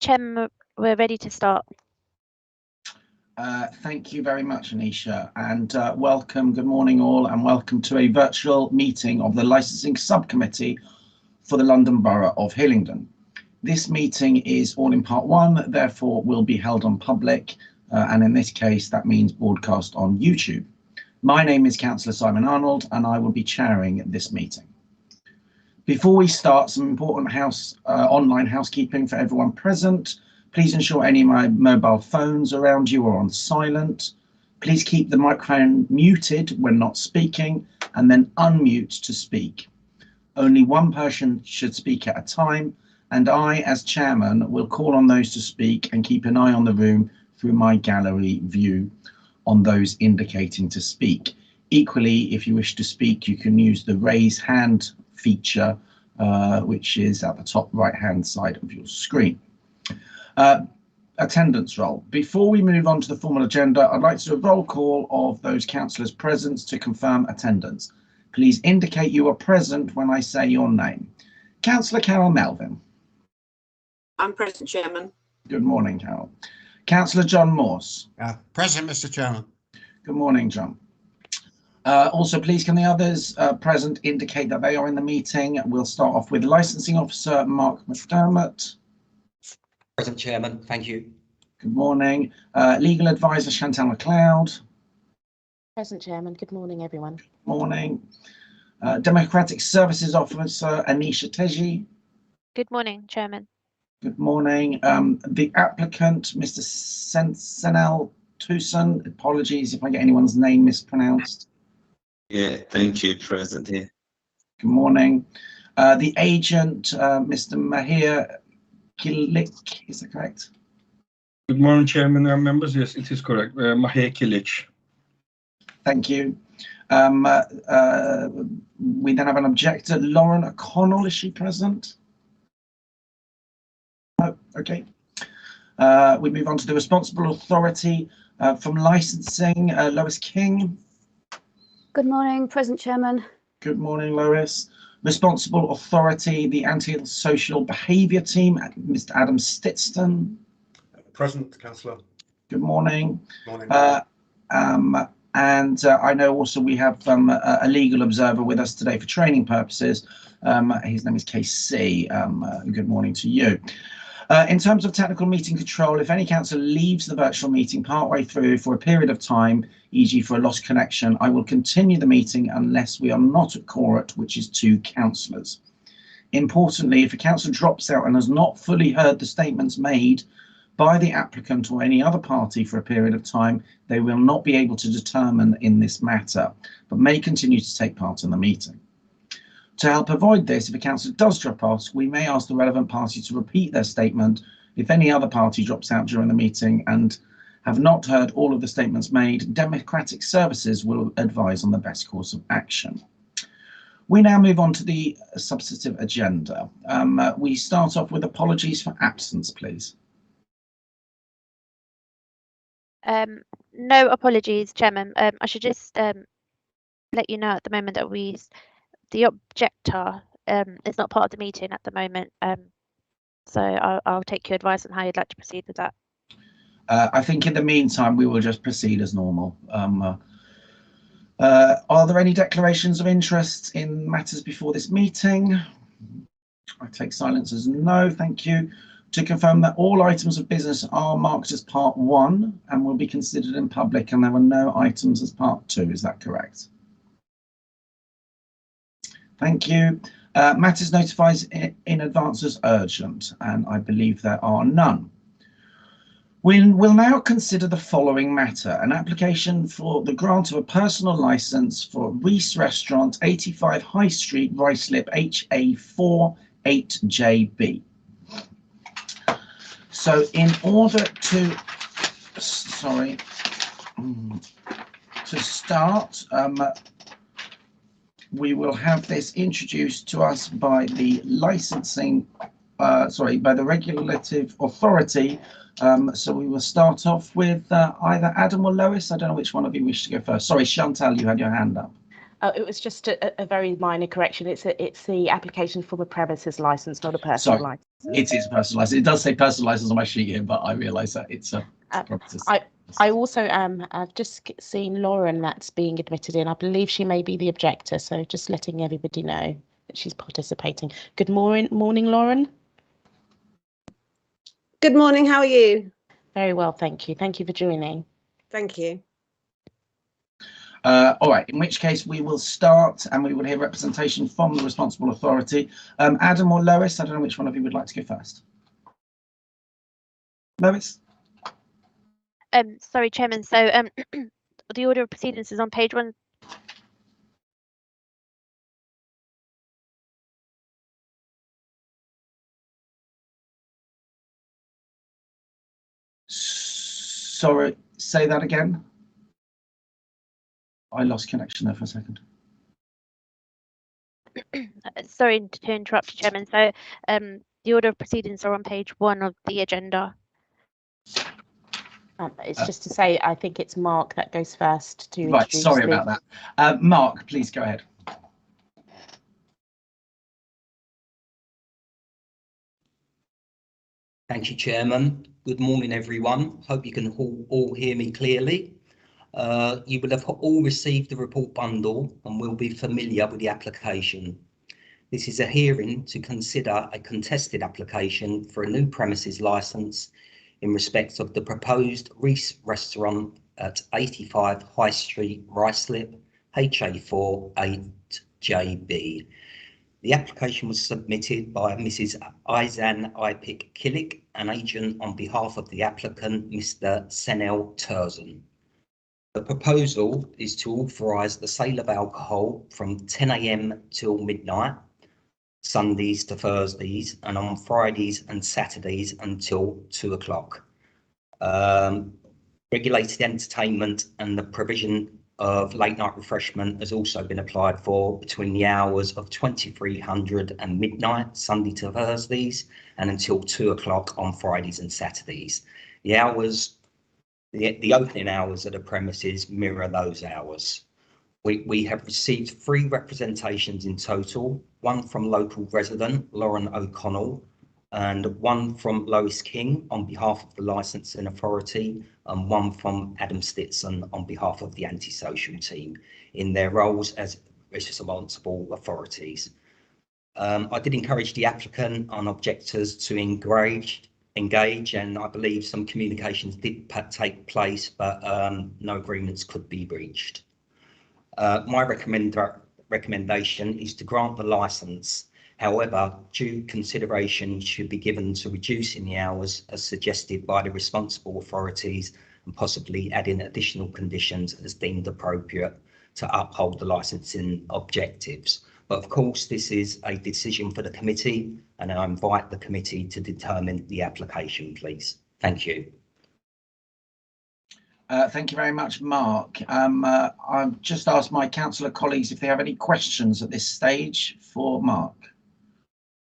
Chairman, we're ready to start. Thank you very much, Anisha, and welcome, good morning all, and welcome to a virtual meeting of the Licensing Subcommittee for the London Borough of Hillingdon. This meeting is all in part one, therefore will be held on public, and in this case that means broadcast on YouTube. My name is Councillor Simon Arnold and I will be chairing this meeting. Before we start, some important online housekeeping for everyone present. Please ensure any of my mobile phones around you are on silent. Please keep the microphone muted when not speaking and then unmute to speak. Only one person should speak at a time, and I, as chairman, will call on those to speak and keep an eye on the room through my gallery view on those indicating to speak. Equally, if you wish to speak, you can use the raise hand feature, which is at the top right hand side of your screen. Attendance roll. Before we move on to the formal agenda, I'd like to do a roll call of those councillors present to confirm attendance. Please indicate you are present when I say your name. Councillor Carol Melvin. I'm present, Chairman. Good morning, Carol. Councillor John Morse. Present, Mr. Chairman. Good morning, John. Also, please can the others present indicate that they are in the meeting. We'll start off with Licensing Officer Mark McDermott. Present, Chairman. Thank you. Good morning. Legal Advisor Chantal MacLeod. Present, Chairman. Good morning, everyone. Good morning. Democratic Services Officer Anisha Teji. Good morning, Chairman. Good morning. The applicant, Mr. Senel Tucson. Apologies if I get anyone's name mispronounced. Yeah, thank you. Present here. Good morning. The agent, Mr. Mahir Kilik, is that correct? Good morning, Chairman and members. Yes, it is correct. Mahir Kilik. Thank you. We then have an objector, Lauren O'Connell. Is she present? No. Okay. We move on to the responsible authority from licensing, Lois King. Good morning, present, Chairman. Good morning, Lois. Responsible authority, the anti-social behaviour team, Mr. Adam Stitston. Present, Councillor. Good morning. Morning. And I know also we have a legal observer with us today for training purposes. His name is KC. Good morning to you. In terms of technical meeting control, if any councillor leaves the virtual meeting partway through for a period of time, e.g. for a lost connection, I will continue the meeting unless we are not at quorum, which is 2 councillors. Importantly, if a councillor drops out and has not fully heard the statements made by the applicant or any other party for a period of time, they will not be able to determine in this matter, but may continue to take part in the meeting. To help avoid this, if a councillor does drop off, we may ask the relevant party to repeat their statement. If any other party drops out during the meeting and have not heard all of the statements made, Democratic Services will advise on the best course of action. We now move on to the substantive agenda. We start off with apologies for absence, please. No apologies, Chairman. I should just let you know at the moment that the objector is not part of the meeting at the moment. So I'll take your advice on how you'd like to proceed with that. I think in the meantime, we will just proceed as normal. Are there any declarations of interest in matters before this meeting? I take silence as no, thank you. To confirm that all items of business are marked as part 1 and will be considered in public, and there were no items as part 2, is that correct? Thank you. Matters notified in advance as urgent, and I believe there are none. We'll now consider the following matter: an application for the grant of a personal licence for Reis Restaurant, 85 High Street, Ruislip, HA4 8JB. So in order to start, we will have this introduced to us by the licensing, by the regulative authority. So we will start off with either Adam or Lois. I don't know which one of you wish to go first. Sorry, Chantal, you had your hand up. It was just a very minor correction. It's the application for the premises license, not a personal license. It is personalised. It does say personalised on my sheet here, but I realise that it's a premises. I also I've just seen Lauren that's being admitted in. I believe she may be the objector, so just letting everybody know that she's participating. Good morning, Lauren. Good morning, how are you? Very well, thank you. Thank you for joining. Thank you. All right, in which case we will start and we will hear representation from the responsible authority. Adam or Lois, I don't know which one of you would like to go first. Lois? Sorry, Chairman. So the order of proceedings is on page 1. Sorry, say that again. I lost connection there for a second. Sorry to interrupt you, Chairman. So the order of proceedings are on page 1 of the agenda. It's just to say, I think it's Mark that goes first to Right, introduce sorry about that. Mark, please go ahead. Thank you, Chairman. Good morning, everyone. Hope you can all hear me clearly. You will have all received the report bundle and will be familiar with the application. This is a hearing to consider a contested application for a new premises licence in respect of the proposed Reis restaurant at 85 High Street, Ruislip, HA4 8JB. The application was submitted by Mrs. Izan Ipik-Kilik, an agent on behalf of the applicant, Mr. Senel Turzen. The proposal is to authorise the sale of alcohol from 10 AM till midnight, Sundays to Thursdays, and on Fridays and Saturdays until 2 o'clock. Regulated entertainment and the provision of late night refreshment has also been applied for between the hours of 2300 and midnight, Sunday to Thursdays, and until 2 o'clock on Fridays and Saturdays. The hours, the opening hours of the premises mirror those hours. We have received 3 representations in total, one from local resident Lauren O'Connell and one from Lois King on behalf of the licensing authority, and one from Adam Stitson on behalf of the antisocial team in their roles as responsible authorities. I did encourage the applicant and objectors to engage, and I believe some communications did take place, but no agreements could be reached. My recommendation is to grant the licence. However, due consideration should be given to reducing the hours as suggested by the responsible authorities and possibly adding additional conditions as deemed appropriate to uphold the licensing objectives. But of course, this is a decision for the committee, and I invite the committee to determine the application, please. Thank you. Thank you very much, Mark. I've just asked my councillor colleagues if they have any questions at this stage for Mark.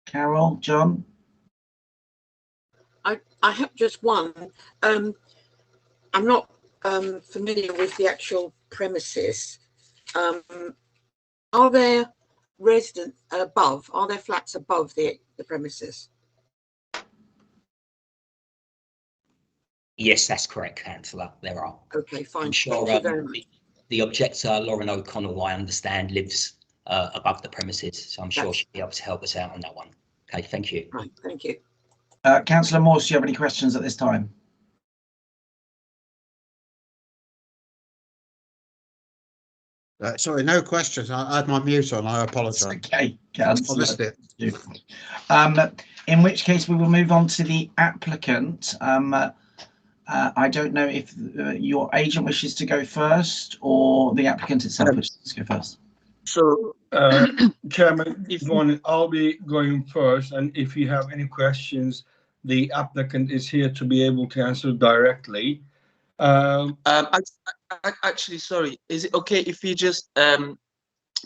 Carol, John? I have just one. I'm not familiar with the actual premises. Are there residents above? Are there flats above the premises? Yes, that's correct, councillor. There are. Okay, fine. I'm sure Thank you very much. the objector, Lauren O'Connell, I understand, lives above the premises, so I'm sure she'll be able to help us out on that one. Okay, thank you. Right, thank you. Councillor Morse, do you have any questions at this time? Sorry, no questions. I had my mute on. I apologise. Okay, I missed it. In which case we will move on to the applicant. I don't know if your agent wishes to go first or the applicant itself wishes to go first. So, Chairman, if you want, I'll be going first, and if you have any questions, the applicant is here to be able to answer directly. Actually, sorry, is it okay if you just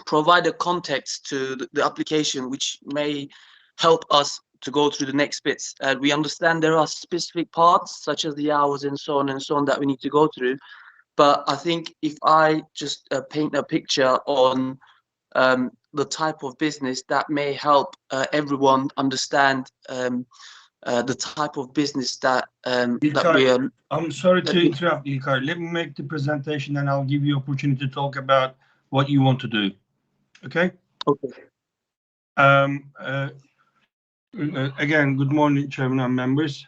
provide a context to the application, which may help us to go through the next bits? We understand there are specific parts, such as the hours and so on, that we need to go through. But I think if I just paint a picture on the type of business that may help everyone understand the type of business that we are. I'm sorry to interrupt, Ilkay. Let me make the presentation and I'll give you opportunity to talk about what you want to do. Okay? Okay. Again, good morning, Chairman and members.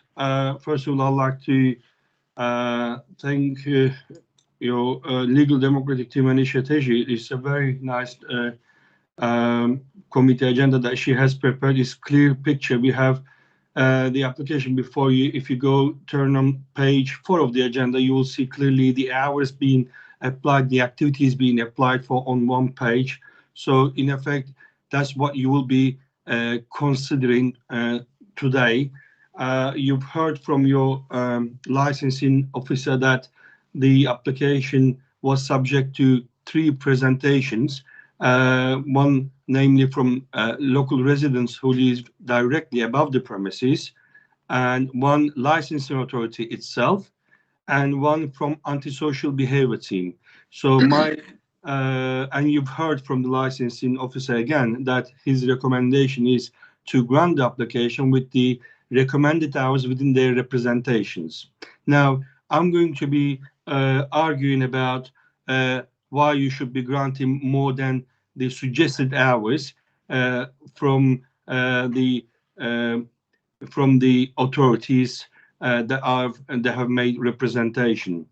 First of all, I'd like to thank your Legal Democratic Team and Ishateji. It's a very nice committee agenda that she has prepared. It's clear picture. We have the application before you. If you go turn on page 4 of the agenda, you will see clearly the hours being applied, the activities being applied for on one page. So in effect, that's what you will be considering today. You've heard from your licensing officer that the application was subject to 3 presentations. One namely from local residents who live directly above the premises, and one licensing authority itself, and one from antisocial behavior team. So and you've heard from the licensing officer again that his recommendation is to grant the application with the recommended hours within their representations. Now, I'm going to be arguing about why you should be granting more than the suggested hours from the authorities that have made representation.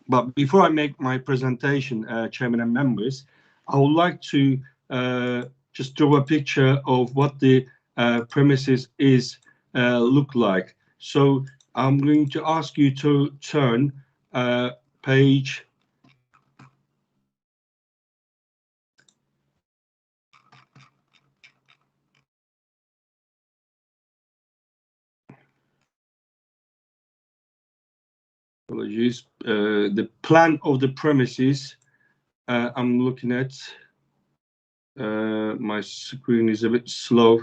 But before I make my presentation, Chairman and members, I would like to just draw a picture of what the premises look like. So I'm going to ask you to turn page. Apologies. The plan of the premises I'm looking at. My screen is a bit slow.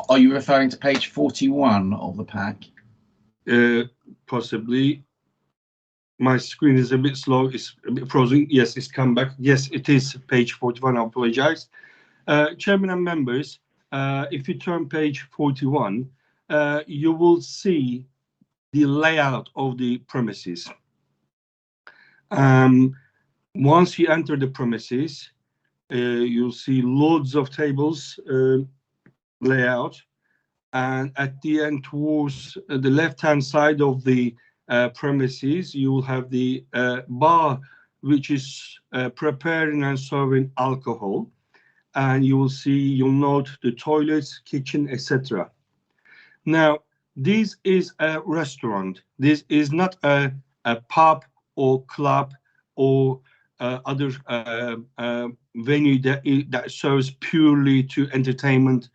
Are you referring to page 41 of the pack? Possibly. My screen is a bit slow. It's a bit frozen. Yes, it's come back. Yes, it is page 41. I apologize. Chairman and members, if you turn page 41, you will see the layout of the premises. Once you enter the premises, you'll see loads of tables layout, and at the end towards the left-hand side of the premises, you will have the bar, which is preparing and serving alcohol, and you'll note the toilets, kitchen, etc. Now, this is a restaurant. This is not a pub or club or other venue that serves purely to entertainment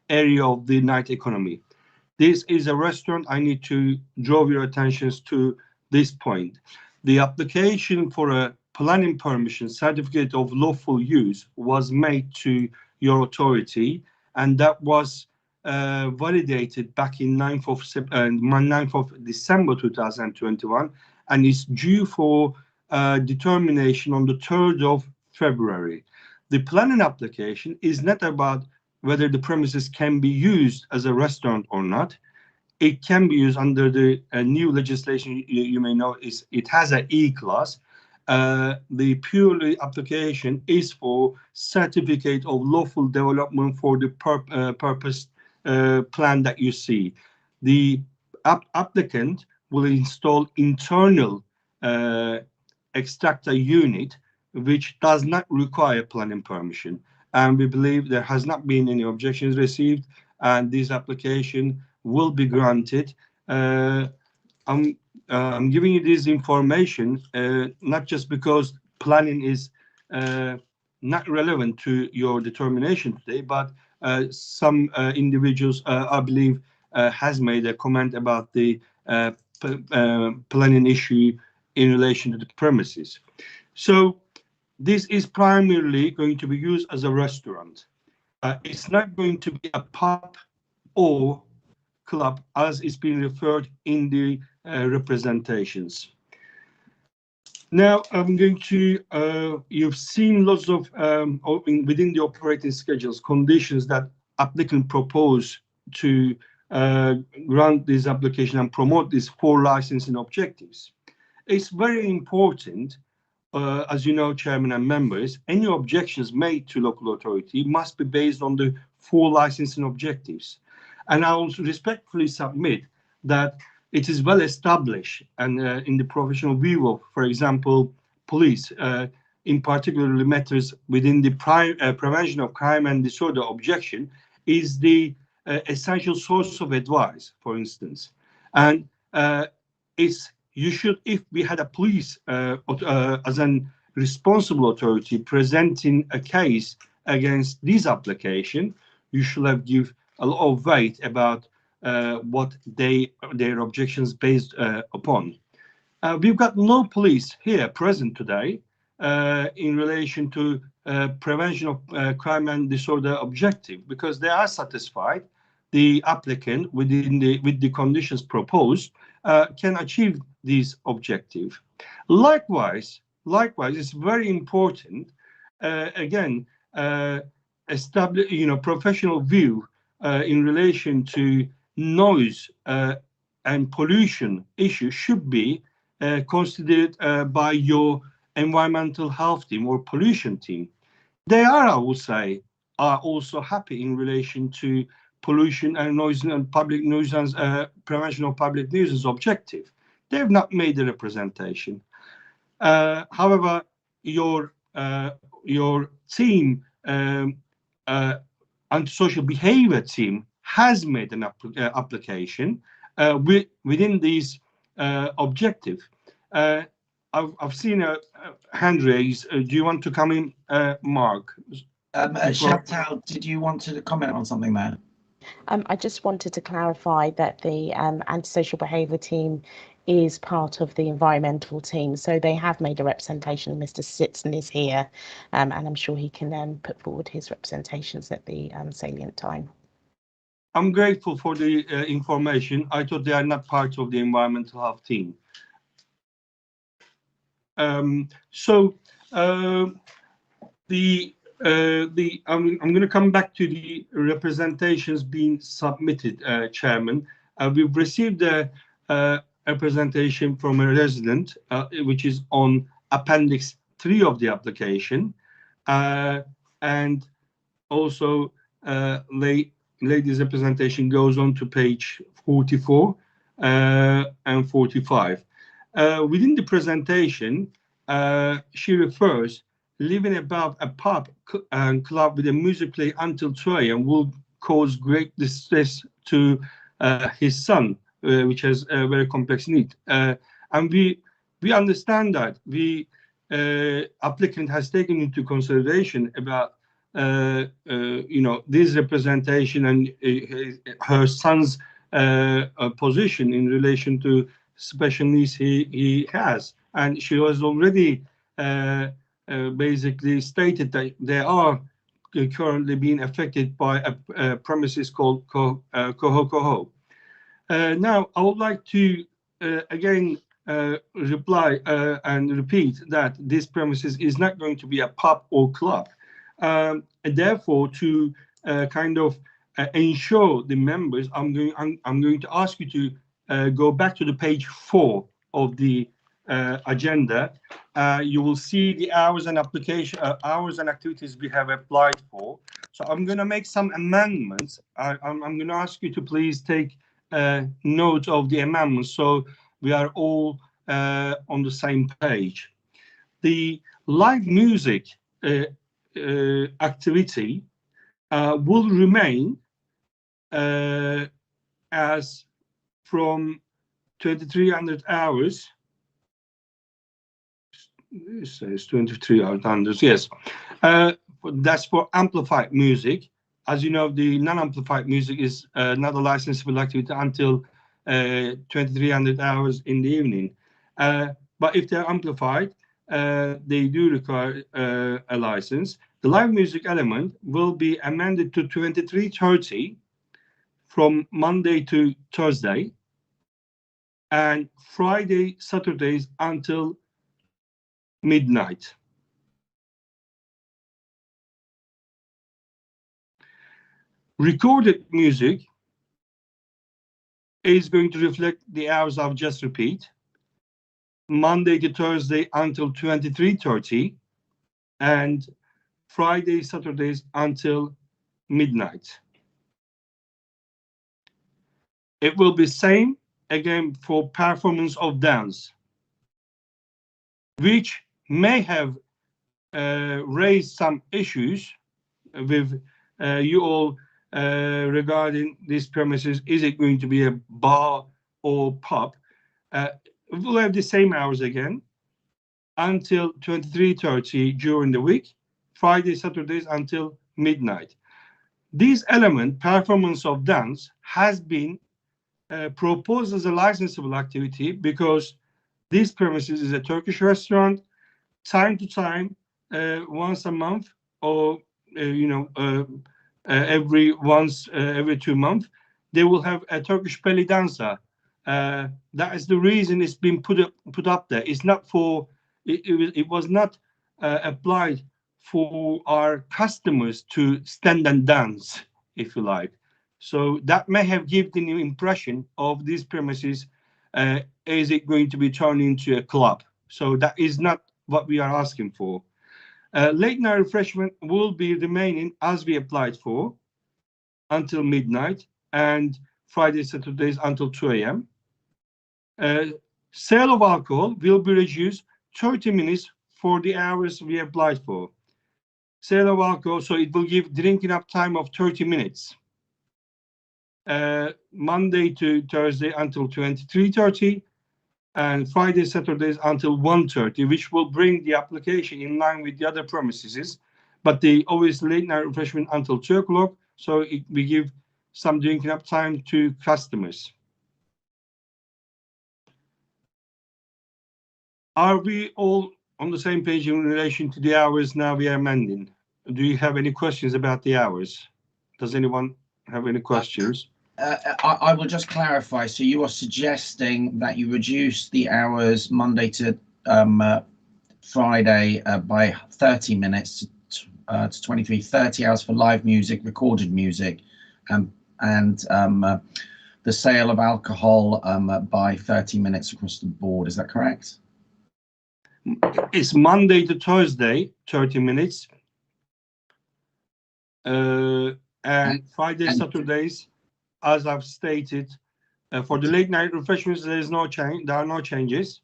area of the night economy. This is a restaurant. I need to draw your attentions to this point. The application for a planning permission certificate of lawful use was made to your authority, and that was validated back in 9th of December 2021, and is due for determination on the 3rd of February. The planning application is not about whether the premises can be used as a restaurant or not. It can be used under the new legislation. You may know it has an E class. The purely application is for certificate of lawful development for the purpose plan that you see. The applicant will install internal extractor unit, which does not require planning permission. And we believe there has not been any objections received, and this application will be granted. I'm giving you this information not just because planning is not relevant to your determination today, but some individuals, I believe, has made a comment about the planning issue in relation to the premises. So this is primarily going to be used as a restaurant. It's not going to be a pub or club as it's been referred in the representations. Now I'm going to, you've seen lots of, within the operating schedules, conditions that applicant propose to grant this application and promote these 4 licensing objectives. It's very important, as you know, Chairman and members, any objections made to local authority must be based on the 4 licensing objectives. And I will respectfully submit that it is well established and in the professional view of, for example, police, in particular matters within the prevention of crime and disorder objection, is the essential source of advice, for instance. And you should, if we had a police as an responsible authority presenting a case against this application, you should have give a lot of weight about what their objections based upon. We've got no police here present today in relation to prevention of crime and disorder objective, because they are satisfied the applicant with the conditions proposed can achieve this objective. Likewise, it's very important again establish professional view in relation to noise and pollution issues should be considered by your environmental health team or pollution team. They are, I would say, are also happy in relation to pollution and noise and public nuisance, prevention of public nuisance objective. They have not made the representation. However, your team, antisocial behavior team, has made an application within these objective. I've seen a hand raised. Do you want to come in, Mark? Chantal, did you want to comment on something there? I just wanted to clarify that the antisocial behaviour team is part of the environmental team, so they have made a representation. Mr. Sitson is here, and I'm sure he can put forward his representations at the salient time. I'm grateful for the information. I thought they are not part of the environmental health team. I'm going to come back to the representations being submitted, Chairman. We've received a representation from a resident, which is on Appendix 3 of the application, and also lady's representation goes on to page 44 and 45. Within the presentation, she refers living above a pub and club with a music play until 2 a.m. will cause great distress to his son, which has a very complex need. And we understand that the applicant has taken into consideration about this representation and her son's position in relation to special needs he has, and she has already basically stated that they are currently being affected by a premises called Coho. Now, I would like to again reply and repeat that this premises is not going to be a pub or club. And therefore, to kind of ensure the members, I'm going to ask you to go back to the page 4 of the agenda. You will see the hours and hours and activities we have applied for. So I'm going to make some amendments. I'm going to ask you to please take note of the amendments so we are all on the same page. The live music activity will remain as from 2,300 hours. It says 2,300, yes. That's for amplified music. As you know, the non-amplified music is not a licensable activity until 2,300 hours in the evening. But if they're amplified, they do require a license. The live music element will be amended to 23:30 from Monday to Thursday, and Friday, Saturdays until midnight. Recorded music is going to reflect the hours I've just repeat. Monday to Thursday until 23:30, and Friday, Saturdays until midnight. It will be same again for performance of dance, which may have raised some issues with you all regarding these premises. Is it going to be a bar or pub? We'll have the same hours again until 23:30 during the week, Friday, Saturdays until midnight. This element, performance of dance, has been proposed as a licensable activity because this premises is a Turkish restaurant. Time to time, once a month, or every 2 months, they will have a Turkish belly dancer. That is the reason it's been put up there. It's not for it was not applied for our customers to stand and dance, if you like. So that may have given the impression of these premises, is it going to be turned into a club? So that is not what we are asking for. Late night refreshment will be remaining as we applied for until midnight, and Friday, Saturdays until 2 a.m. Sale of alcohol will be reduced 30 minutes for the hours we applied for. Sale of alcohol, so it will give drinking up time of 30 minutes. Monday to Thursday until 23:30, and Friday, Saturdays until 1:30, which will bring the application in line with the other premises. But the always late night refreshment until 2 o'clock, so we give some drinking up time to customers. Are we all on the same page in relation to the hours now we are amending? Do you have any questions about the hours? Does anyone have any questions? I will just clarify. So you are suggesting that you reduce the hours Monday to Friday by 30 minutes to 23, 30 hours for live music, recorded music, and the sale of alcohol by 30 minutes across the board. Is that correct? It's Monday to Thursday, 30 minutes. And Friday, Saturdays, as I've stated, for the late night refreshments, there is no change. There are no changes.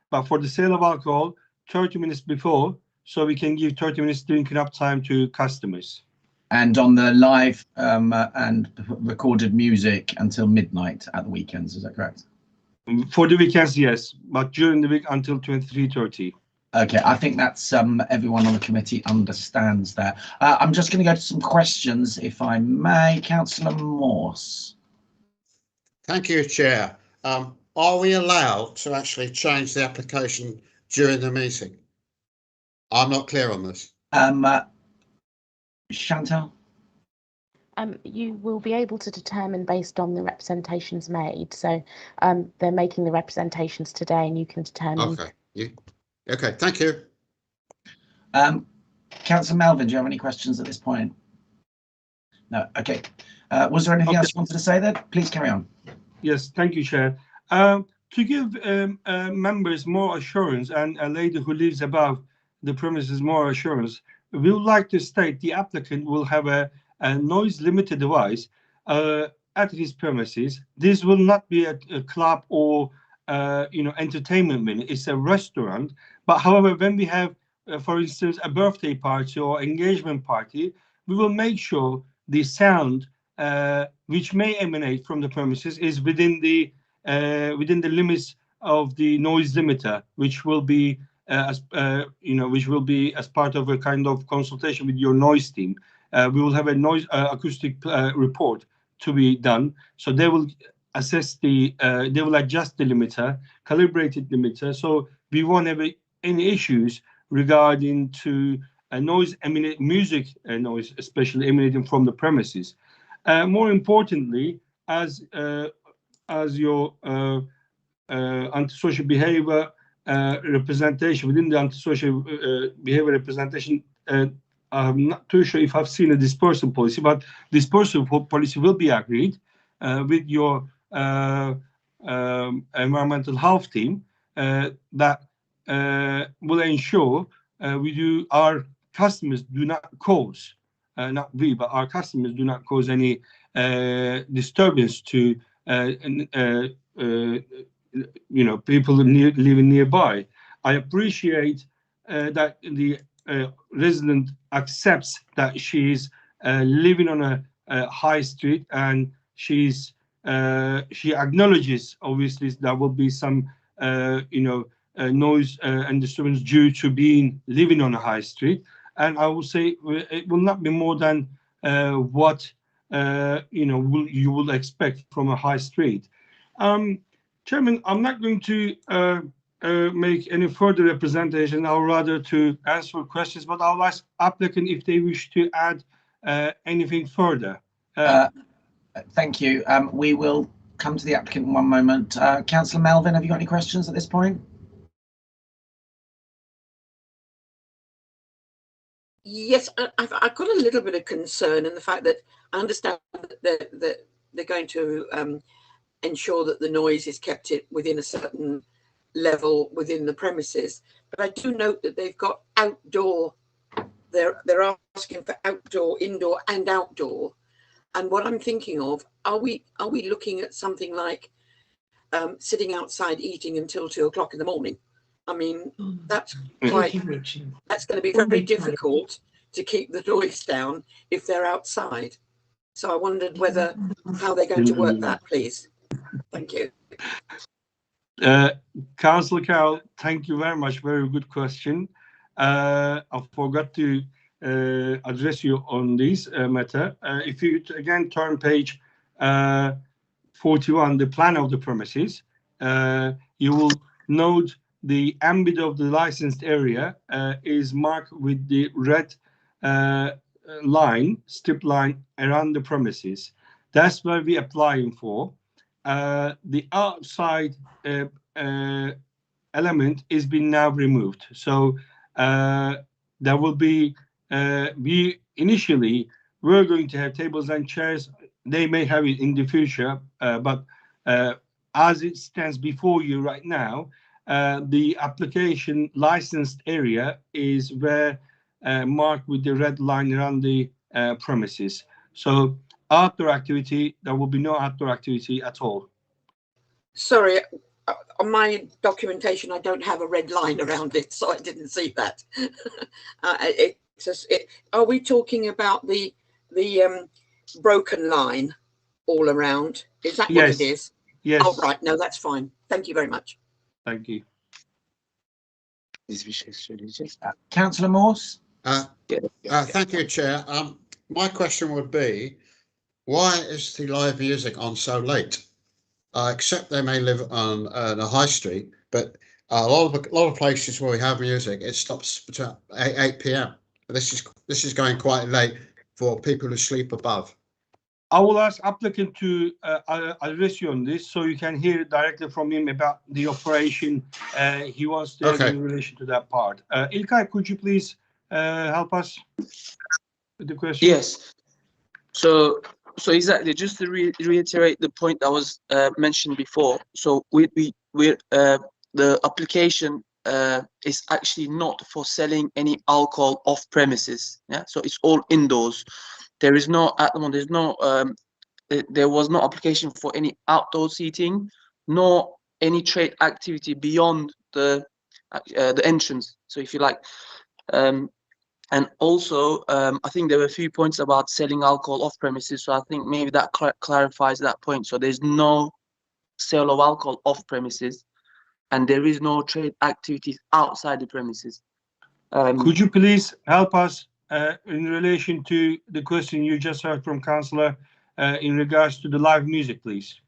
But for the sale of alcohol, 30 minutes before, so we can give 30 minutes drinking up time to customers. And on the live and recorded music until midnight at the weekends, is that correct? For the weekends, yes, but during the week until 23:30. Okay, I think that's everyone on the committee understands that. I'm just going to go to some questions, if I may. Councillor Morse. Thank you, Chair. Are we allowed to actually change the application during the meeting? I'm not clear on this. Chantal? You will be able to determine based on the representations made. So they're making the representations today, and you can determine. Okay. Okay, thank you. Councillor Melvin, do you have any questions at this point? No. Okay. Was there anything else you wanted to say there? Please carry on. Yes, thank you, Chair. To give members more assurance, and a lady who lives above the premises more assurance, we would like to state the applicant will have a noise limiter device at his premises. This will not be a club or entertainment venue. It's a restaurant. But however, when we have, for instance, a birthday party or engagement party, we will make sure the sound which may emanate from the premises is within the limits of the noise limiter, which will be as part of a kind of consultation with your noise team. We will have a noise acoustic report to be done, so they will assess they will adjust the limiter, calibrated limiter, so we won't have any issues regarding to noise music noise, especially emanating from the premises. More importantly, as your antisocial behavior representation within the antisocial behavior representation. I'm not too sure if I've seen a dispersal policy, but dispersal policy will be agreed with your environmental health team that will ensure our customers do not cause, not we, but our customers do not cause any disturbance to people living nearby. I appreciate that the resident accepts that she's living on a high street, and she acknowledges obviously there will be some noise and disturbance due to living on a high street, and I will say it will not be more than what you will expect from a high street. Chairman, I'm not going to make any further representation. I'll rather to answer questions, but I'll ask applicant if they wish to add anything further. Thank you. We will come to the applicant in one moment. Councillor Melvin, have you got any questions at this point? Yes, I've got a little bit of concern in the fact that I understand that they're going to ensure that the noise is kept within a certain level within the premises, but I do note that they've got outdoor. They're asking for outdoor, indoor, and outdoor. And what I'm thinking of, are we looking at something like sitting outside eating until 2 o'clock in the morning? I mean, that's going to be very difficult to keep the noise down if they're outside. So I wondered how they're going to work that, please. Thank you. Councillor Carroll, thank you very much. Very good question. I forgot to address you on this matter. If you again turn page 41, the plan of the premises, you will note the ambit of the licensed area is marked with the red strip line around the premises. That's where we're applying for. The outside element is being now removed. So there will be, we initially were going to have tables and chairs. They may have it in the future, but as it stands before you right now, the application licensed area is where marked with the red line around the premises. So outdoor activity, there will be no outdoor activity at all. Sorry, on my documentation, I don't have a red line around it, so I didn't see that. Are we talking about the broken line all around? Is that what it is? Yes. Oh, right. No, that's fine. Thank you very much. Thank you. Councillor Morse? Thank you, Chair. My question would be, why is the live music on so late? Except they may live on a high street, but a lot of places where we have music, it stops between 8 p.m. This is going quite late for people who sleep above. I will ask applicant to address you on this, so you can hear directly from him about the operation he wants to have in relation to that part. İlkay, could you please help us with the question? Yes. So exactly, just to reiterate the point that was mentioned before. So the application is actually not for selling any alcohol off premises. Yeah. So it's all indoors. There is no at the moment. There was no application for any outdoor seating, nor any trade activity beyond the entrance. So if you like, and also I think there were a few points about selling alcohol off premises. So I think maybe that clarifies that point. So there's no sale of alcohol off premises, and there is no trade activities outside the premises. Could you please help us in relation to the question you just heard from Councillor in regards to the live music, please?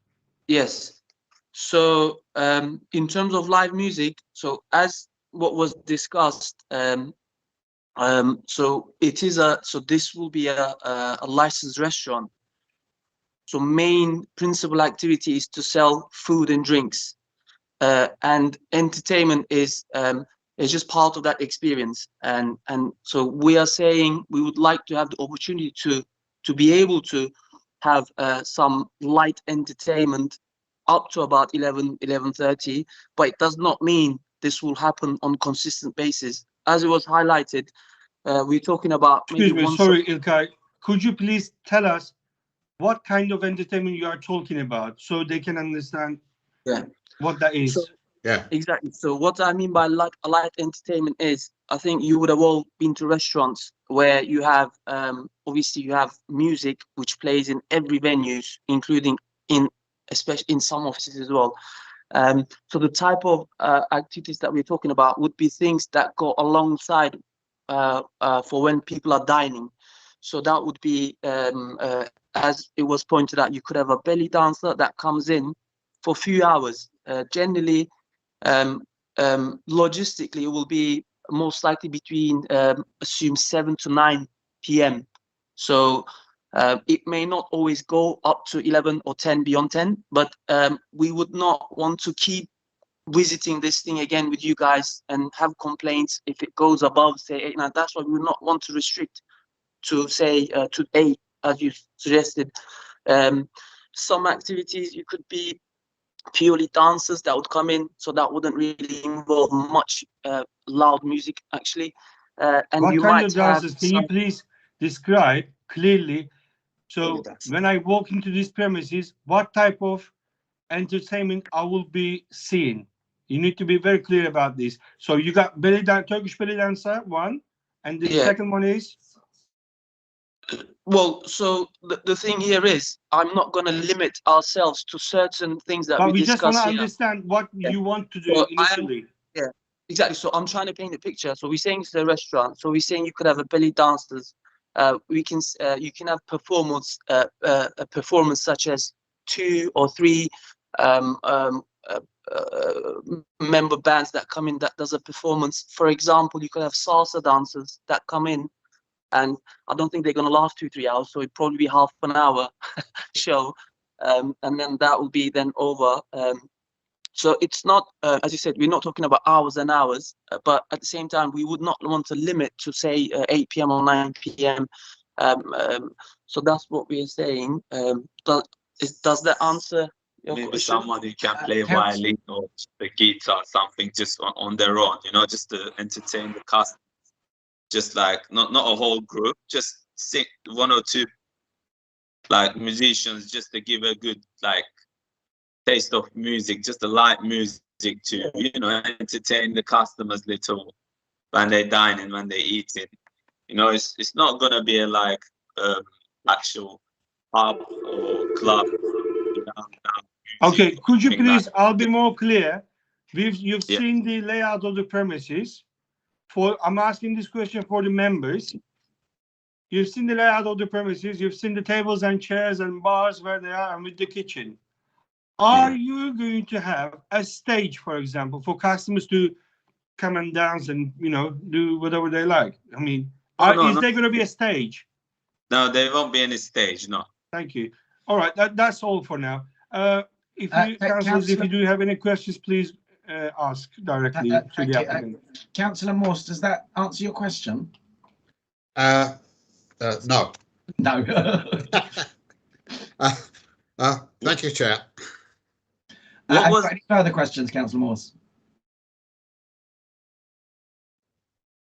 Yes. So in terms of live music, so as what was discussed, so this will be a licensed restaurant. So main principal activity is to sell food and drinks, and entertainment is just part of that experience. And so we are saying we would like to have the opportunity to be able to have some light entertainment up to about 11:30, but it does not mean this will happen on consistent basis. As it was highlighted, we're talking about maybe Excuse me, once. sorry, Ilkay. Could you please tell us what kind of entertainment you are talking about so they can understand what that is? So, exactly. So what I mean by light entertainment is, I think you would have all been to restaurants where you have obviously you have music which plays in every venues, including especially in some offices as well. So the type of activities that we're talking about would be things that go alongside for when people are dining. So that would be, as it was pointed out, you could have a belly dancer that comes in for a few hours. Generally, logistically, it will be most likely between, assume 7 to 9 p.m. So it may not always go up to 11 or 10 beyond 10, but we would not want to keep visiting this thing again with you guys and have complaints if it goes above, say, 8, 9. That's why we would not want to restrict to, say, to 8, as you suggested. Some activities, you could be purely dancers that would come in, so that wouldn't really involve much loud music, actually. And what you kind might of dances? have Can you please describe clearly? So when I walk into these premises, what type of entertainment I will be seeing? You need to be very clear about this. So you got Turkish belly dancer, one, and the second one is? Well, so the thing here is, I'm not going to limit ourselves to certain things that But we discuss just want to here. understand what you want to do initially. Exactly. So I'm trying to paint a picture. So we're saying it's a restaurant. So we're saying you could have a belly dancers. You can have a performance such as 2 or 3 member bands that come in that does a performance. For example, you could have salsa dancers that come in, and I don't think they're going to last 2-3 hours. So it'd probably be half an hour show, and then that will be then over. So it's not, as you said, we're not talking about hours and hours, but at the same time, we would not want to limit to, say, 8 p.m. or 9 p.m. So that's what we're saying. Does that answer your Maybe question? someone who can play violin or the guitar, something just on their own, just to entertain the customers. Just like not a whole group, just sing 1 or 2 like musicians, just to give a good like taste of music, just a light music to entertain the customers little when they dine and when they eat it. It's not gonna be a like actual pub or club. Okay, could you please? I'll be more clear. You've seen the layout of the premises. I'm asking this question for the members. You've seen the layout of the premises. You've seen the tables and chairs and bars where they are, and with the kitchen. Are you going to have a stage, for example, for customers to come and dance and do whatever they like? I mean, is there going to be a stage? No, there won't be any stage. No. Thank you. All right, that's all for now. Councillors, if you do have any questions, please ask directly to the applicant. Councillor Morse, does that answer your question? No. No. Thank you, Chair. Have you got any further questions, Councillor Morse?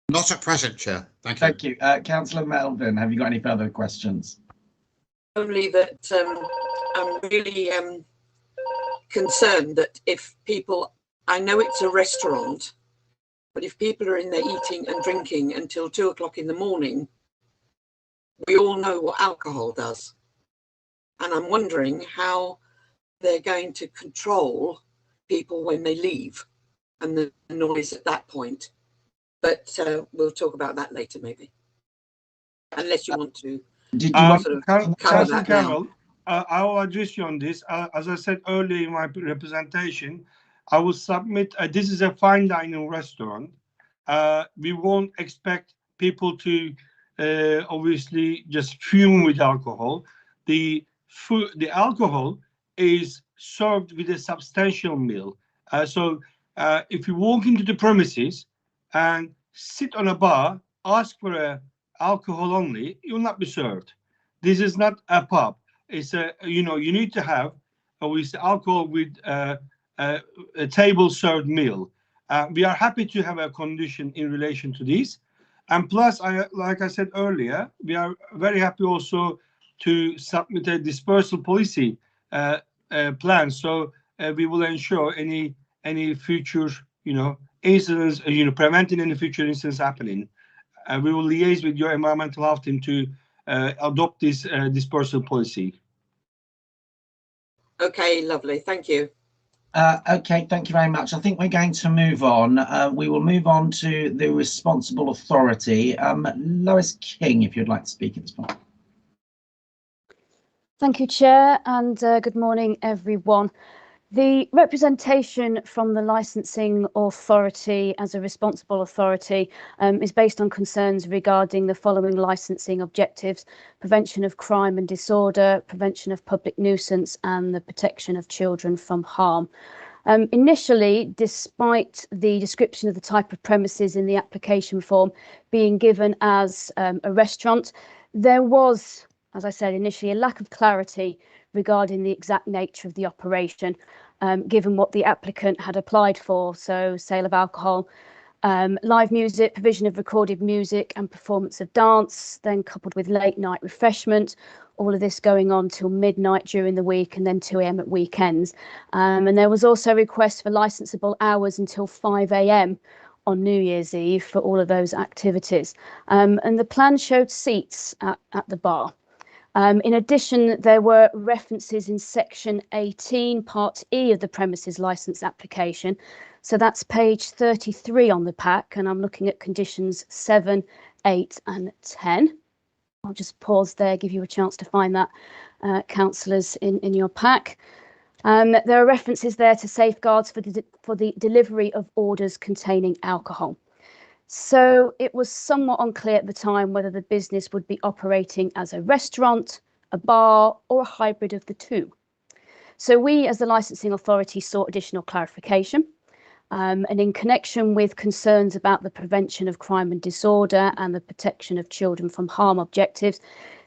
Not at present, Chair. Thank you. Thank you. Councillor Melvin, have you got any further questions? Only that I'm really concerned that if people, I know it's a restaurant, but if people are in there eating and drinking until 2 o'clock in the morning, we all know what alcohol does. And I'm wondering how they're going to control people when they leave and the noise at that point. But we'll talk about that later, maybe. Unless you want to cover that now. I will address you on this. As I said earlier in my representation, I will submit, this is a fine dining restaurant. We won't expect people to obviously just fume with alcohol. The the alcohol is served with a substantial meal. So if you walk into the premises and sit on a bar, ask for alcohol only, you will not be served. This is not a pub. It's you need to have with alcohol with a table served meal. We are happy to have a condition in relation to this. And plus, like I said earlier, we are very happy also to submit a dispersal policy plan. So we will ensure any future, incidents, preventing any future incidents happening. We will liaise with your environmental health team to adopt this dispersal policy. Okay, lovely. Thank you. Okay, thank you very much. I think we're going to move on. We will move on to the responsible authority. Lois King, if you'd like to speak at this point. Thank you, Chair, and good morning, everyone. The representation from the licensing authority as a responsible authority is based on concerns regarding the following licensing objectives: prevention of crime and disorder, prevention of public nuisance, and the protection of children from harm. Initially, despite the description of the type of premises in the application form being given as a restaurant, there was, as I said initially, a lack of clarity regarding the exact nature of the operation, given what the applicant had applied for, so sale of alcohol, live music, provision of recorded music and performance of dance, then coupled with late night refreshment, all of this going on till midnight during the week and then 2 a.m. at weekends. And there was also a request for licensable hours until 5 a.m. on New Year's Eve for all of those activities. And the plan showed seats at the bar. In addition, there were references in section 18, part E of the premises licence application. So that's page 33 on the pack, and I'm looking at conditions 7, 8 and 10. I'll just pause there, give you a chance to find that, councillors, in your pack. There are references there to safeguards for the delivery of orders containing alcohol. So it was somewhat unclear at the time whether the business would be operating as a restaurant, a bar, or a hybrid of the two. So we, as the licensing authority, sought additional clarification. And in connection with concerns about the prevention of crime and disorder and the protection of children from harm objectives,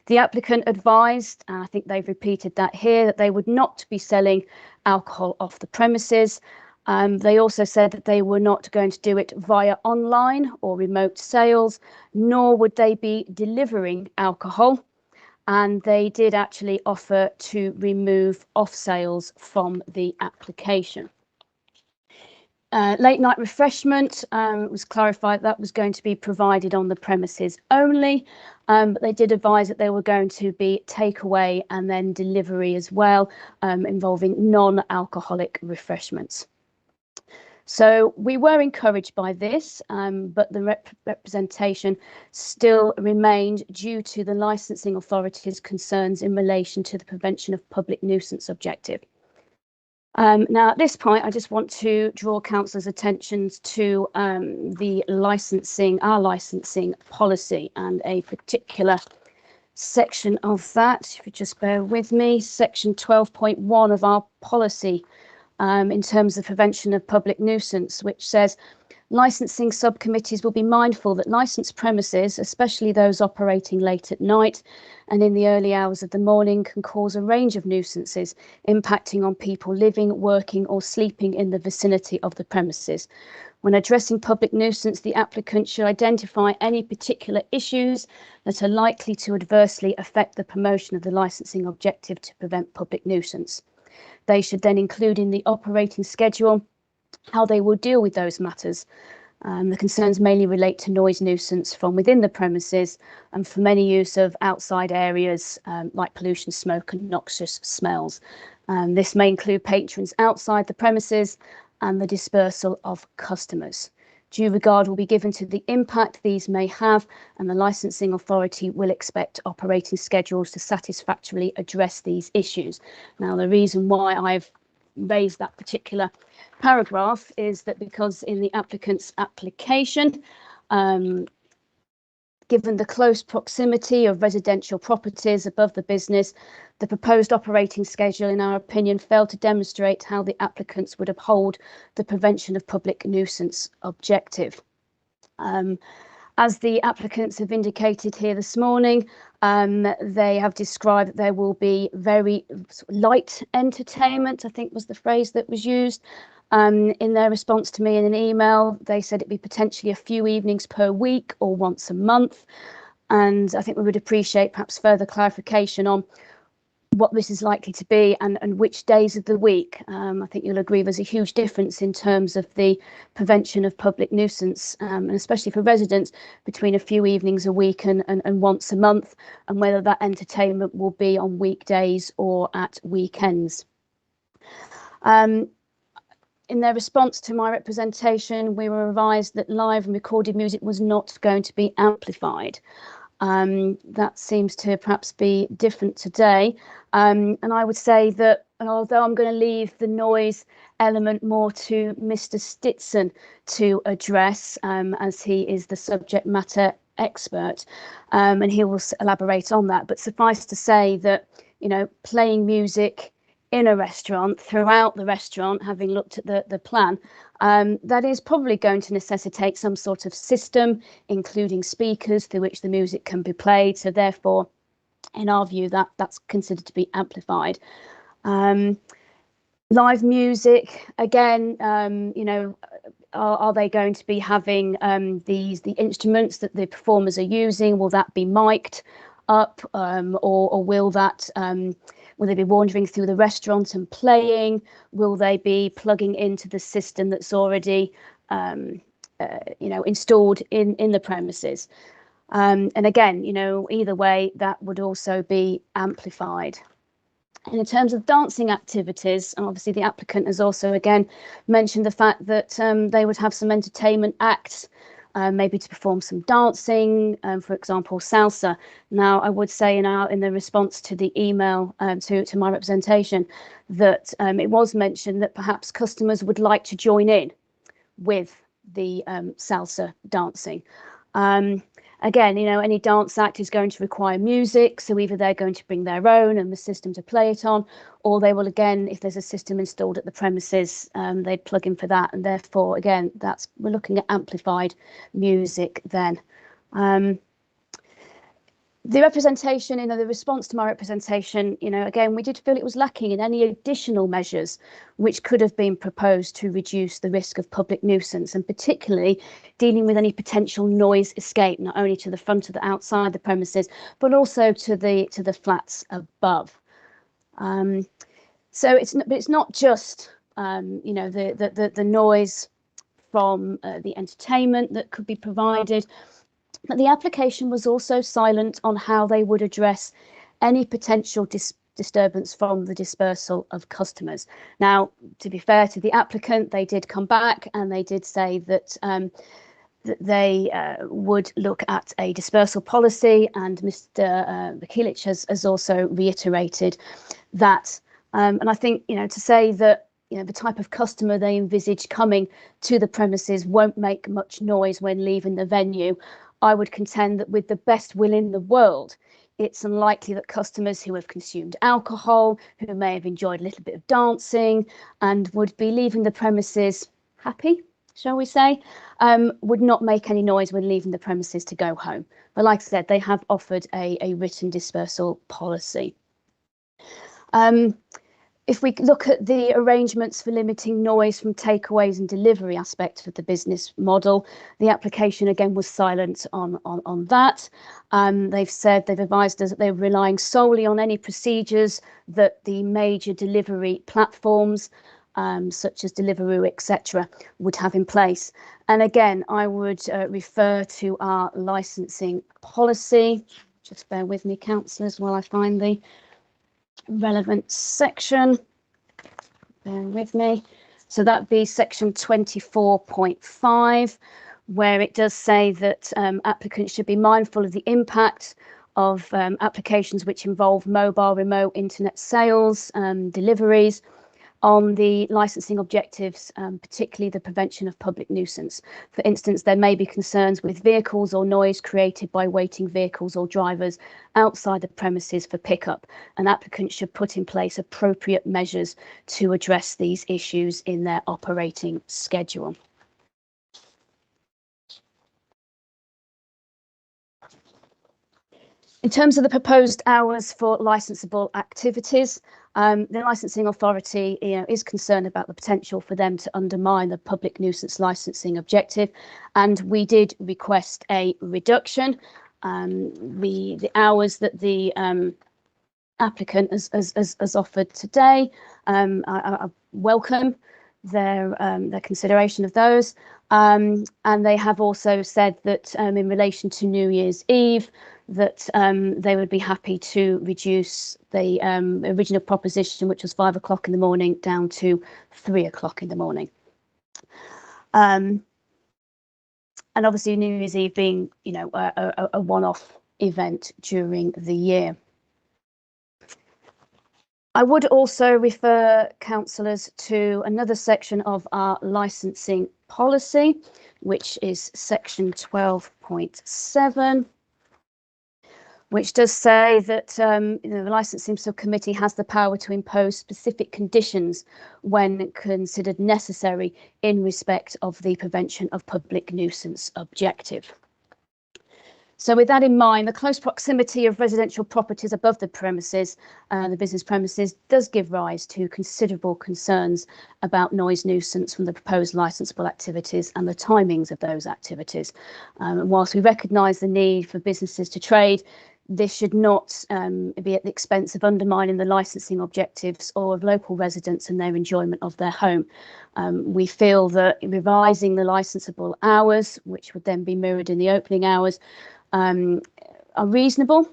the applicant advised, and I think they've repeated that here, that they would not be selling alcohol off the premises. They also said that they were not going to do it via online or remote sales, nor would they be delivering alcohol. And they did actually offer to remove off sales from the application. Late night refreshment was clarified that was going to be provided on the premises only, but they did advise that they were going to be takeaway and then delivery as well, involving non-alcoholic refreshments. So we were encouraged by this, but the representation still remained due to the licensing authority's concerns in relation to the prevention of public nuisance objective. Now, at this point, I just want to draw councillors' attentions to our licensing policy and a particular section of that. If you just bear with me, section 12.1 of our policy in terms of prevention of public nuisance, which says licensing subcommittees will be mindful that licensed premises, especially those operating late at night and in the early hours of the morning, can cause a range of nuisances impacting on people living, working or sleeping in the vicinity of the premises. When addressing public nuisance, the applicant should identify any particular issues that are likely to adversely affect the promotion of the licensing objective to prevent public nuisance. They should then include in the operating schedule how they will deal with those matters. The concerns mainly relate to noise nuisance from within the premises and for many use of outside areas like pollution, smoke and noxious smells. This may include patrons outside the premises and the dispersal of customers. Due regard will be given to the impact these may have, and the licensing authority will expect operating schedules to satisfactorily address these issues. Now, the reason why I've raised that particular paragraph is that because in the applicant's application, Given the close proximity of residential properties above the business, the proposed operating schedule, in our opinion, failed to demonstrate how the applicants would uphold the prevention of public nuisance objective. As the applicants have indicated here this morning, they have described that there will be very light entertainment, I think was the phrase that was used. In their response to me in an email, they said it'd be potentially a few evenings per week or once a month. And I think we would appreciate perhaps further clarification on what this is likely to be and which days of the week. I think you'll agree there's a huge difference in terms of the prevention of public nuisance, and especially for residents, between a few evenings a week and once a month, and whether that entertainment will be on weekdays or at weekends. In their response to my representation, we were advised that live and recorded music was not going to be amplified. That seems to perhaps be different today. And I would say that although I'm going to leave the noise element more to Mr. Stitson to address, as he is the subject matter expert, and he will elaborate on that. But suffice to say that, you know, playing music in a restaurant, throughout the restaurant, having looked at the plan, that is probably going to necessitate some sort of system, including speakers through which the music can be played. So therefore, in our view, that's considered to be amplified. Live music, again, you know, are they going to be having the instruments that the performers are using? Will that be mic'd up, or will that will they be wandering through the restaurant and playing? Will they be plugging into the system that's already, you know, installed in the premises? And again, you know, either way, that would also be amplified. And in terms of dancing activities, obviously the applicant has also again mentioned the fact that they would have some entertainment acts, maybe to perform some dancing, for example, salsa. Now, I would say in the response to the email to my representation that it was mentioned that perhaps customers would like to join in with the salsa dancing. Again, you know, any dance act is going to require music, so either they're going to bring their own and the system to play it on, or they will, again, if there's a system installed at the premises, they'd plug in for that, and therefore, again, we're looking at amplified music then. The representation, you know, the response to my representation, you know, again, we did feel it was lacking in any additional measures which could have been proposed to reduce the risk of public nuisance, and particularly dealing with any potential noise escape, not only to the front of the outside the premises, but also to the flats above. So it's not just you know, the noise from the entertainment that could be provided. But the application was also silent on how they would address any potential disturbance from the dispersal of customers. Now, to be fair to the applicant, they did come back and they did say that they would look at a dispersal policy, and Mr. Vakilic has also reiterated that. And I think, you know, to say that, you know, the type of customer they envisage coming to the premises won't make much noise when leaving the venue, I would contend that with the best will in the world, it's unlikely that customers who have consumed alcohol, who may have enjoyed a little bit of dancing and would be leaving the premises happy, shall we say, would not make any noise when leaving the premises to go home. But like I said, they have offered a written dispersal policy. If we look at the arrangements for limiting noise from takeaways and delivery aspects of the business model, the application again was silent on that. They've advised us that they're relying solely on any procedures that the major delivery platforms, such as Deliveroo, etc., would have in place. And again, I would refer to our licensing policy. Just bear with me, councillors, while I find the relevant section. Bear with me. So that'd be section 24.5, where it does say that applicants should be mindful of the impact of applications which involve mobile remote internet sales, deliveries, on the licensing objectives, particularly the prevention of public nuisance. For instance, there may be concerns with vehicles or noise created by waiting vehicles or drivers outside the premises for pickup. An applicant should put in place appropriate measures to address these issues in their operating schedule. In terms of the proposed hours for licensable activities, the licensing authority is concerned about the potential for them to undermine the public nuisance licensing objective, and we did request a reduction. The hours that the applicant has offered today, I welcome their consideration of those, and they have also said that in relation to New Year's Eve, that they would be happy to reduce the original proposition, which was 5 o'clock in the morning, down to 3 o'clock in the morning. And obviously New Year's Eve being, a one-off event during the year. I would also refer councillors to another section of our licensing policy, which is section 12.7. which does say that the licensing subcommittee has the power to impose specific conditions when considered necessary in respect of the prevention of public nuisance objective. So with that in mind, the close proximity of residential properties above the premises, the business premises, does give rise to considerable concerns about noise nuisance from the proposed licensable activities and the timings of those activities. Whilst we recognise the need for businesses to trade, this should not be at the expense of undermining the licensing objectives or of local residents and their enjoyment of their home. We feel that revising the licensable hours, which would then be mirrored in the opening hours, are reasonable,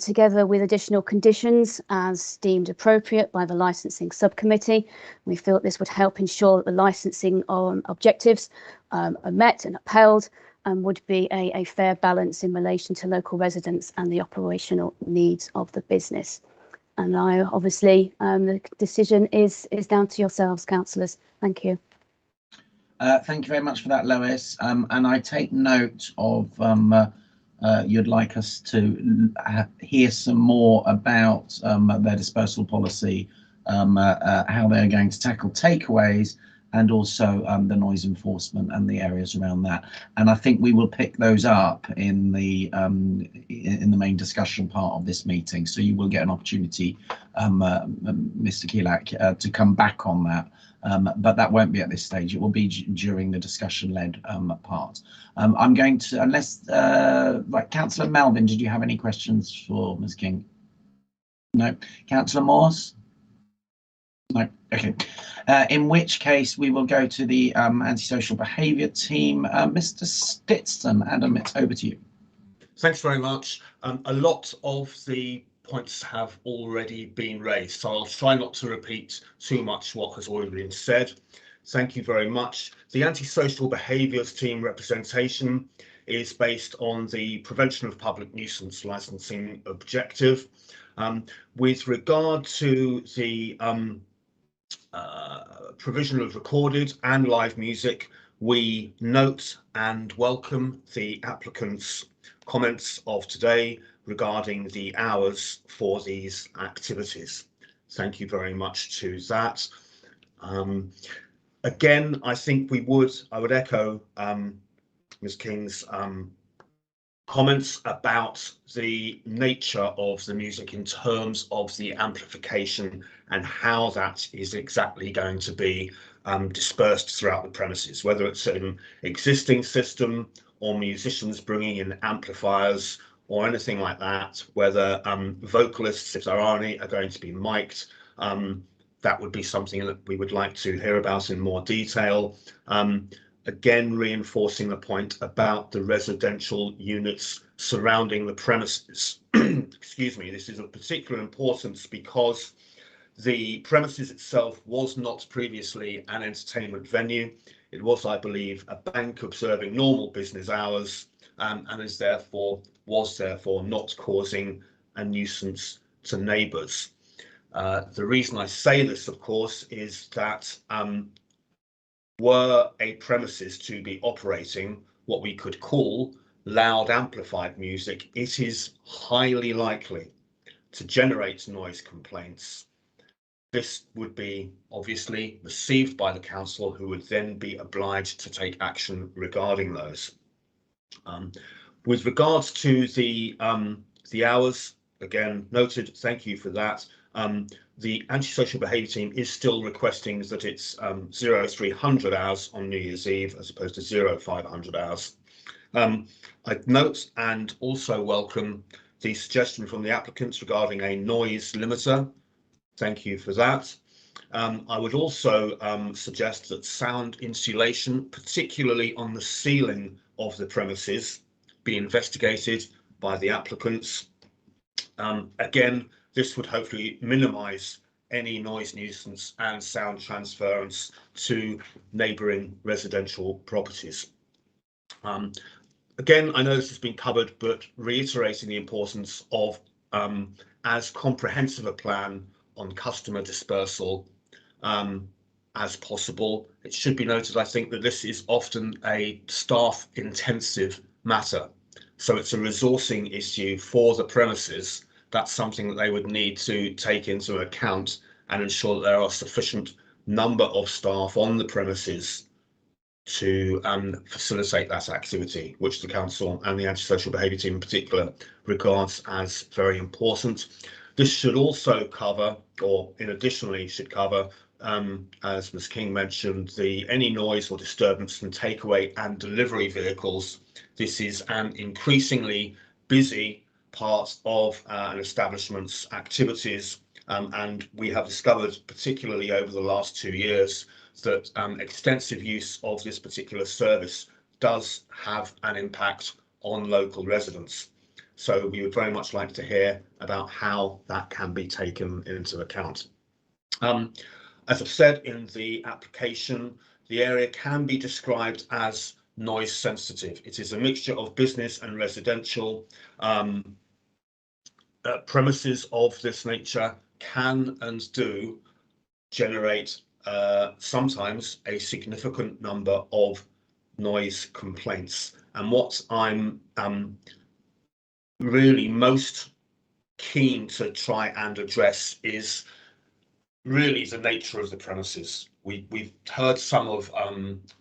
together with additional conditions as deemed appropriate by the licensing subcommittee. We feel that this would help ensure that the licensing objectives are met and upheld, and would be a fair balance in relation to local residents and the operational needs of the business. And I obviously, the decision is down to yourselves, councillors. Thank you. Thank you very much for that, Lois. And I take note of you'd like us to hear some more about their dispersal policy, how they're going to tackle takeaways, and also the noise enforcement and the areas around that. And I think we will pick those up in the main discussion part of this meeting. So you will get an opportunity, Mr. Keelak, to come back on that. But that won't be at this stage. It will be during the discussion-led part. I'm going to, unless, right, Councillor Melvin, did you have any questions for Ms. King? No. Councillor Morse? No. Okay. In which case, we will go to the antisocial behaviour team. Mr. Stitson, Adam, it's over to you. Thanks very much. A lot of the points have already been raised, so I'll try not to repeat too much what has already been said. Thank you very much. The antisocial behaviours team representation is based on the prevention of public nuisance licensing objective. With regard to the provision of recorded and live music, we note and welcome the applicant's comments of today regarding the hours for these activities. Thank you very much to that. Again, I think I would echo Ms. King's comments about the nature of the music in terms of the amplification and how that is exactly going to be dispersed throughout the premises, whether it's an existing system or musicians bringing in amplifiers or anything like that, whether vocalists, if there are any, are going to be mic'd. That would be something that we would like to hear about in more detail. Again, reinforcing the point about the residential units surrounding the premises. Excuse me, this is of particular importance because the premises itself was not previously an entertainment venue. It was, I believe, a bank observing normal business hours, and was therefore not causing a nuisance to neighbours. The reason I say this, of course, is that were a premises to be operating what we could call loud amplified music, it is highly likely to generate noise complaints. This would be obviously received by the council, who would then be obliged to take action regarding those. With regards to the hours, again noted, thank you for that. The antisocial behaviour team is still requesting that it's 0300 hours on New Year's Eve as opposed to 0500 hours. I'd note and also welcome the suggestion from the applicants regarding a noise limiter. Thank you for that. I would also suggest that sound insulation, particularly on the ceiling of the premises, be investigated by the applicants. Again, this would hopefully minimise any noise nuisance and sound transference to neighbouring residential properties. Again, I know this has been covered, but reiterating the importance of as comprehensive a plan on customer dispersal as possible. It should be noted, I think, that this is often a staff intensive matter. So it's a resourcing issue for the premises. That's something that they would need to take into account and ensure that there are sufficient number of staff on the premises to facilitate that activity, which the council and the antisocial behaviour team in particular regards as very important. This should also cover, or in additionally should cover, as Ms King mentioned, any noise or disturbance from takeaway and delivery vehicles. This is an increasingly busy part of an establishment's activities, and we have discovered, particularly over the last 2 years, that extensive use of this particular service does have an impact on local residents. So we would very much like to hear about how that can be taken into account. As I've said in the application, the area can be described as noise sensitive. It is a mixture of business and residential. Premises of this nature can and do generate sometimes a significant number of noise complaints. And what I'm really most keen to try and address is really the nature of the premises. We've heard some of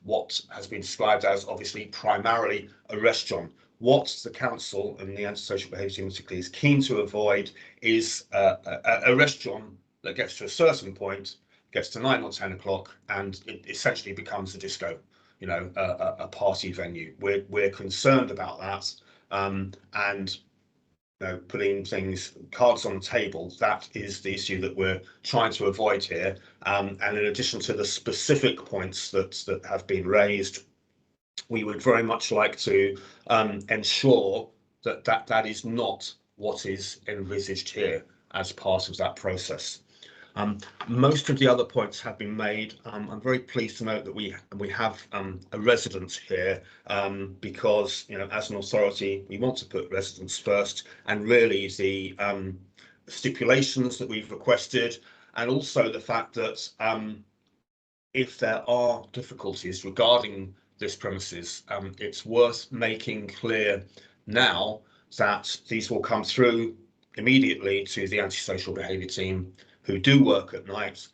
what has been described as obviously primarily a restaurant. What the council and the antisocial behaviour team particularly is keen to avoid is a restaurant that gets to a certain point, gets to 9 or 10 o'clock, and it essentially becomes a disco, you know, a party venue. We're concerned about that, and you know, putting cards on the table, that is the issue that we're trying to avoid here. And in addition to the specific points that have been raised, we would very much like to ensure that is not what is envisaged here as part of that process. Most of the other points have been made. I'm very pleased to note that we have a resident here, because, you know, as an authority, we want to put residents first, and really the stipulations that we've requested, and also the fact that if there are difficulties regarding this premises, it's worth making clear now that these will come through immediately to the antisocial behaviour team, who do work at night.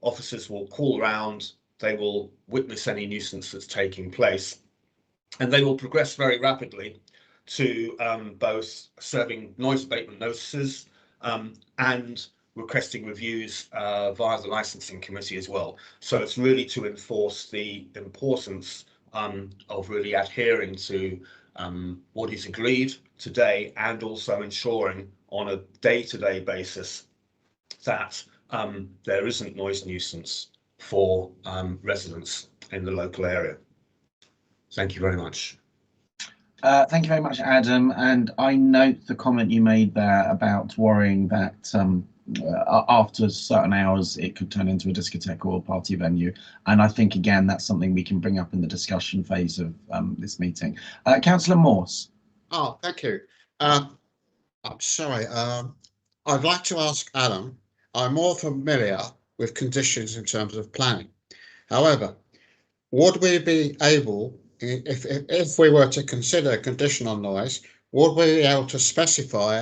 Officers will call around, they will witness any nuisance that's taking place, and they will progress very rapidly to both serving noise abatement notices and requesting reviews via the licensing committee as well. So it's really to enforce the importance of really adhering to what is agreed today, and also ensuring on a day-to-day basis that there isn't noise nuisance for residents in the local area. Thank you very much. Thank you very much, Adam. And I note the comment you made there about worrying that after certain hours it could turn into a discotheque or a party venue. And I think, again, that's something we can bring up in the discussion phase of this meeting. Councillor Morse. Oh, thank you. I'm sorry. I'd like to ask Adam I'm more familiar with conditions in terms of planning. However, would we be able, if we were to consider conditional noise, would we be able to specify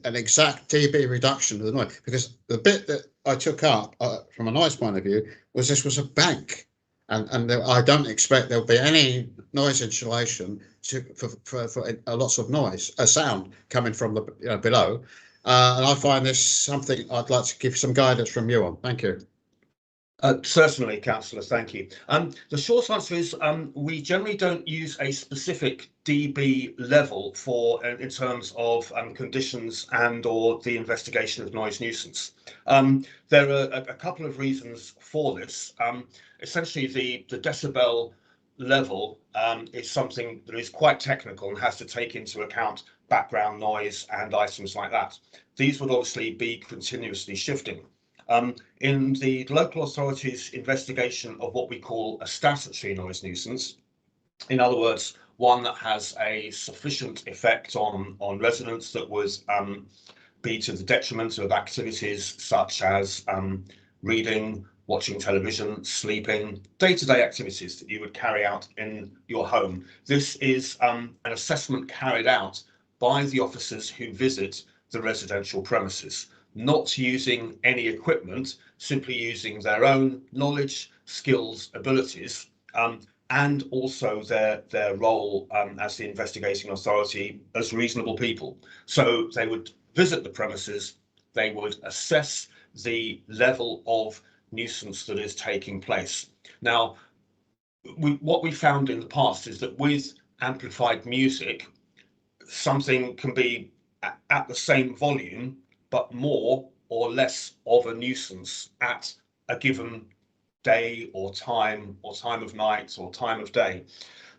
an exact dB reduction of the noise? Because the bit that I took up from a noise point of view was this was a bank, and I don't expect there'll be any noise insulation for lots of noise, sound coming from the below. And I find this something I'd like to give some guidance from you on. Thank you. Certainly, councillor, thank you. The short answer is we generally don't use a specific dB level for in terms of conditions and or the investigation of noise nuisance. There are a couple of reasons for this. Essentially, the decibel level is something that is quite technical and has to take into account background noise and items like that. These would obviously be continuously shifting. In the local authority's investigation of what we call a statutory noise nuisance, in other words, one that has a sufficient effect on residents that would be to the detriment of activities such as reading, watching television, sleeping, day-to-day activities that you would carry out in your home. This is an assessment carried out by the officers who visit the residential premises, not using any equipment, simply using their own knowledge, skills, abilities, and also their role as the investigating authority as reasonable people. So they would visit the premises, they would assess the level of nuisance that is taking place. Now, what we found in the past is that with amplified music, something can be at the same volume but more or less of a nuisance at a given day or time of night or time of day.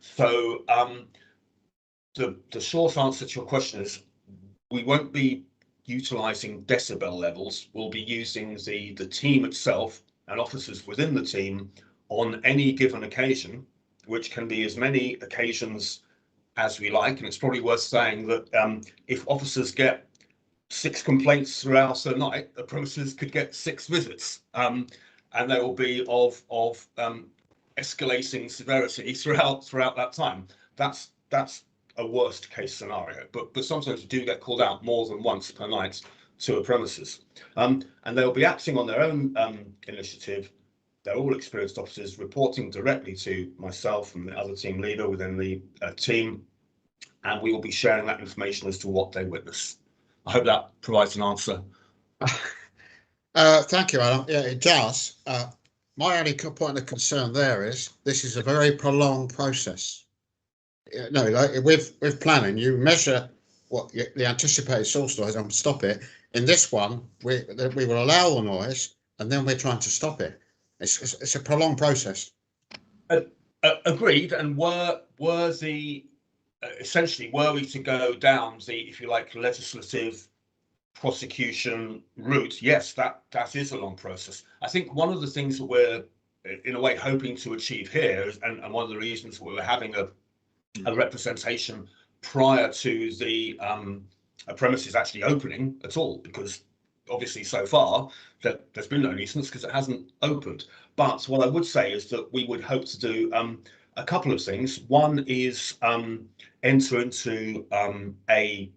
So the short answer to your question is we won't be utilising decibel levels. We'll be using the team itself and officers within the team on any given occasion, which can be as many occasions as we like. And it's probably worth saying that if officers get 6 complaints throughout a night, the premises could get 6 visits, and they will be of escalating severity throughout that time. That's a worst case scenario, but sometimes you do get called out more than once per night to a premises, and they'll be acting on their own initiative. They're all experienced officers reporting directly to myself and the other team leader within the team, and we will be sharing that information as to what they witness. I hope that provides an answer. Thank you, Alan. Yeah, it does. My only point of concern there is this is a very prolonged process. No, like with planning, you measure what the anticipated source noise and stop it. In this one, we will allow the noise, and then we're trying to stop it. It's a prolonged process. Agreed. And were we to go down the, if you like, legislative prosecution route, yes, that is a long process. I think one of the things that we're in a way hoping to achieve here, and one of the reasons we're having a representation prior to the premises actually opening at all, because obviously so far there's been no nuisance because it hasn't opened. But what I would say is that we would hope to do a couple of things. One is enter into a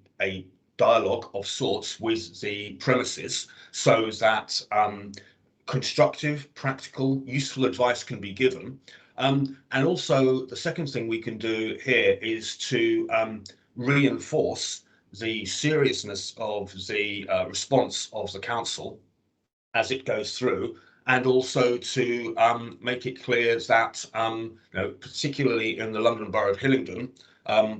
dialogue of sorts with the premises so that constructive, practical, useful advice can be given. And also the second thing we can do here is to reinforce the seriousness of the response of the council as it goes through, and also to make it clear that, particularly in the London Borough of Hillingdon,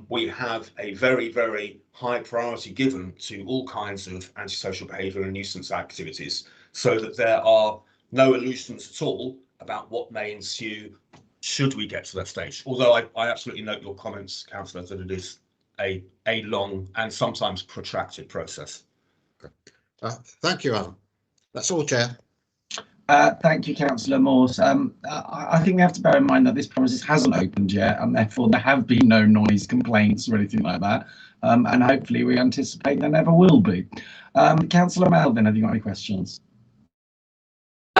we have a very, very high priority given to all kinds of antisocial behaviour and nuisance activities, so that there are no illusions at all about what may ensue should we get to that stage. Although I absolutely note your comments, councillor, that it is a long and sometimes protracted process. Thank you, Alan. That's all, Chair. Thank you, Councillor Morse. I think we have to bear in mind that this premises hasn't opened yet, and therefore there have been no noise complaints or anything like that. And hopefully we anticipate there never will be. Councillor Melvin, have you got any questions?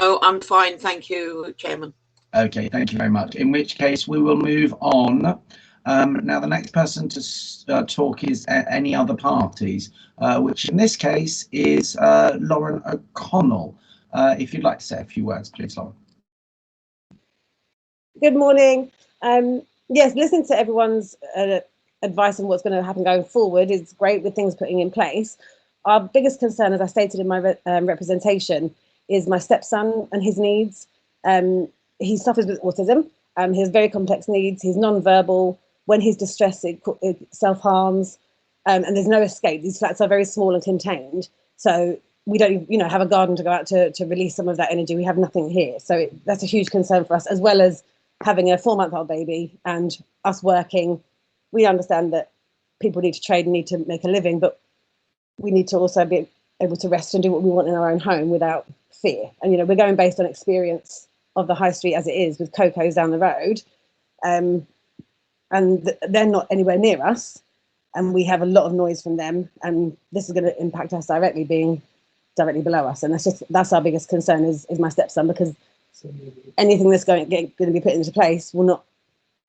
No, I'm fine, thank you, Chairman. Okay, thank you very much. In which case we will move on. Now the next person to talk is any other parties, which in this case is Lauren O'Connell. If you'd like to say a few words, please, Lauren. Good morning. Yes, listening to everyone's advice on what's going to happen going forward is great with things putting in place. Our biggest concern, as I stated in my representation, is my stepson and his needs. He suffers with autism. He has very complex needs. He's non-verbal. When he's distressed, it self-harms, and there's no escape. These flats are very small and contained, so we don't, have a garden to go out to release some of that energy. We have nothing here, so that's a huge concern for us, as well as having a 4-month-old baby and us working. We understand that people need to trade and need to make a living, but we need to also be able to rest and do what we want in our own home without fear. And we're going based on experience of the high street as it is, with Coco's down the road, and they're not anywhere near us, and we have a lot of noise from them, and this is going to impact us directly, being directly below us. And that's our biggest concern is my stepson, because anything that's going to be put into place will not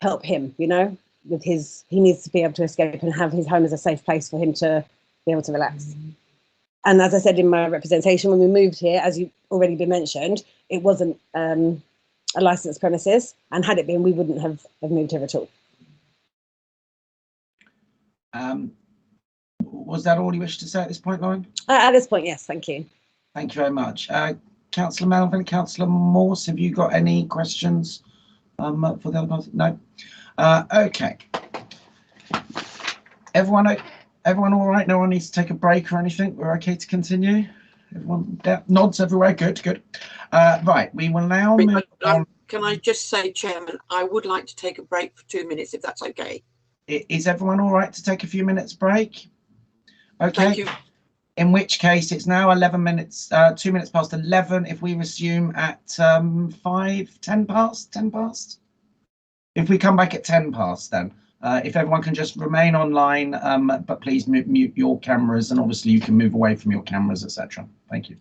help him, with he needs to be able to escape and have his home as a safe place for him to be able to relax. And as I said in my representation, when we moved here, as you already been mentioned, it wasn't a licensed premises, and had it been, we wouldn't have moved here at all. Was that all you wish to say at this point, Lauren? At this point, yes, thank you. Thank you very much. Councillor Melvin, Councillor Morse, have you got any questions for the other person? No? Okay. Everyone all right? No one needs to take a break or anything? We're okay to continue? Everyone, nods everywhere. Good. Right, we will now move on. Can I just say, Chairman, I would like to take a break for 2 minutes, if that's okay. Is everyone all right to take a few minutes break? Okay. Thank you. In which case, it's now 11 minutes, 2 minutes past 11. If we resume at 10 past. If we come back at 10 past, then if everyone can just remain online, but please mute your cameras, and obviously you can move away from your cameras, etc. Thank you.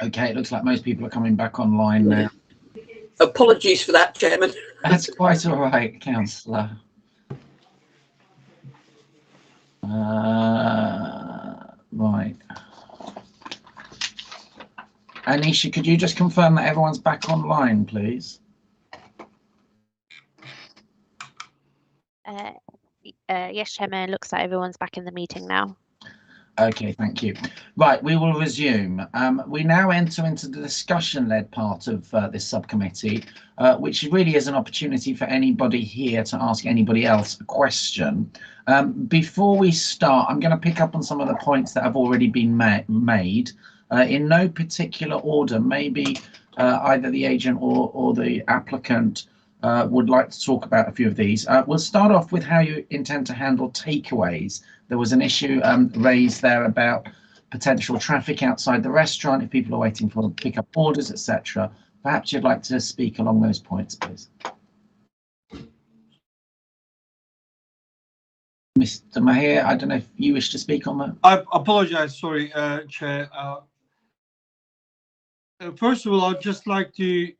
Okay, it looks like most people are coming back online now. Apologies for that, Chairman. That's quite all right, Councillor. Right. Anisha, could you just confirm that everyone's back online, please? Yes, Chairman, looks like everyone's back in the meeting now. Okay, thank you. Right, we will resume. We now enter into the discussion-led part of this subcommittee, which really is an opportunity for anybody here to ask anybody else a question. Before we start, I'm going to pick up on some of the points that have already been made. In no particular order, maybe either the agent or the applicant would like to talk about a few of these. We'll start off with how you intend to handle takeaways. There was an issue raised there about potential traffic outside the restaurant if people are waiting for pick-up orders, etc. Perhaps you'd like to speak along those points, please. Mr. Mahir, I don't know if you wish to speak on that. I apologise, sorry, Chair. First of all, I'd just like to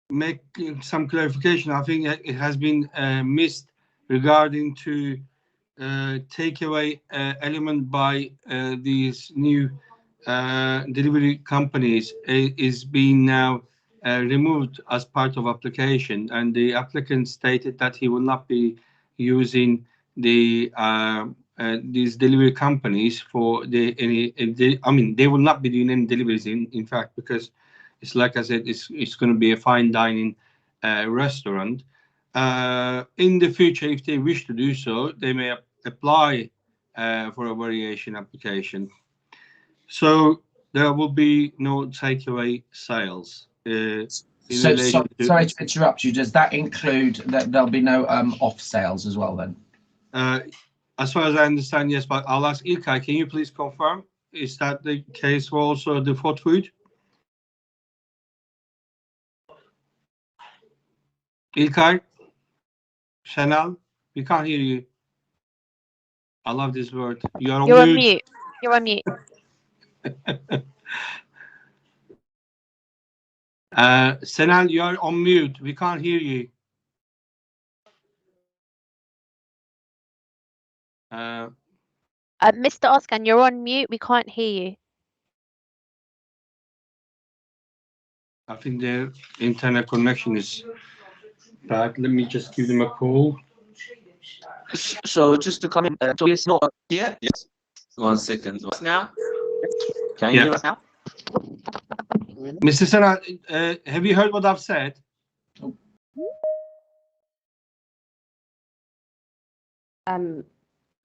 make some clarification. I think it has been missed regarding to takeaway element by these new delivery companies is being now removed as part of application, and the applicant stated that he will not be using the these delivery companies for I mean, they will not be doing any deliveries in fact, because it's like I said, it's going to be a fine dining restaurant. In the future, if they wish to do so, they may apply for a variation application. So there will be no takeaway sales. Sorry to interrupt you. Does that include that there'll be no off sales as well then? As far as I understand, yes, but I'll ask İlkay, can you please confirm? Is that the case for also the hot food? İlkay, Chanel, we can't hear you. I love this word. You're on mute. You're on mute. Senal, you're on mute. We can't hear you. Mr. Oskan, you're on mute. We can't hear you. I think their internet connection is bad. Let me just give them a call. So just to come in, so it's not Yeah. Yes. 1 second. now. Can you hear us now? Mr. Senal, have you heard what I've said?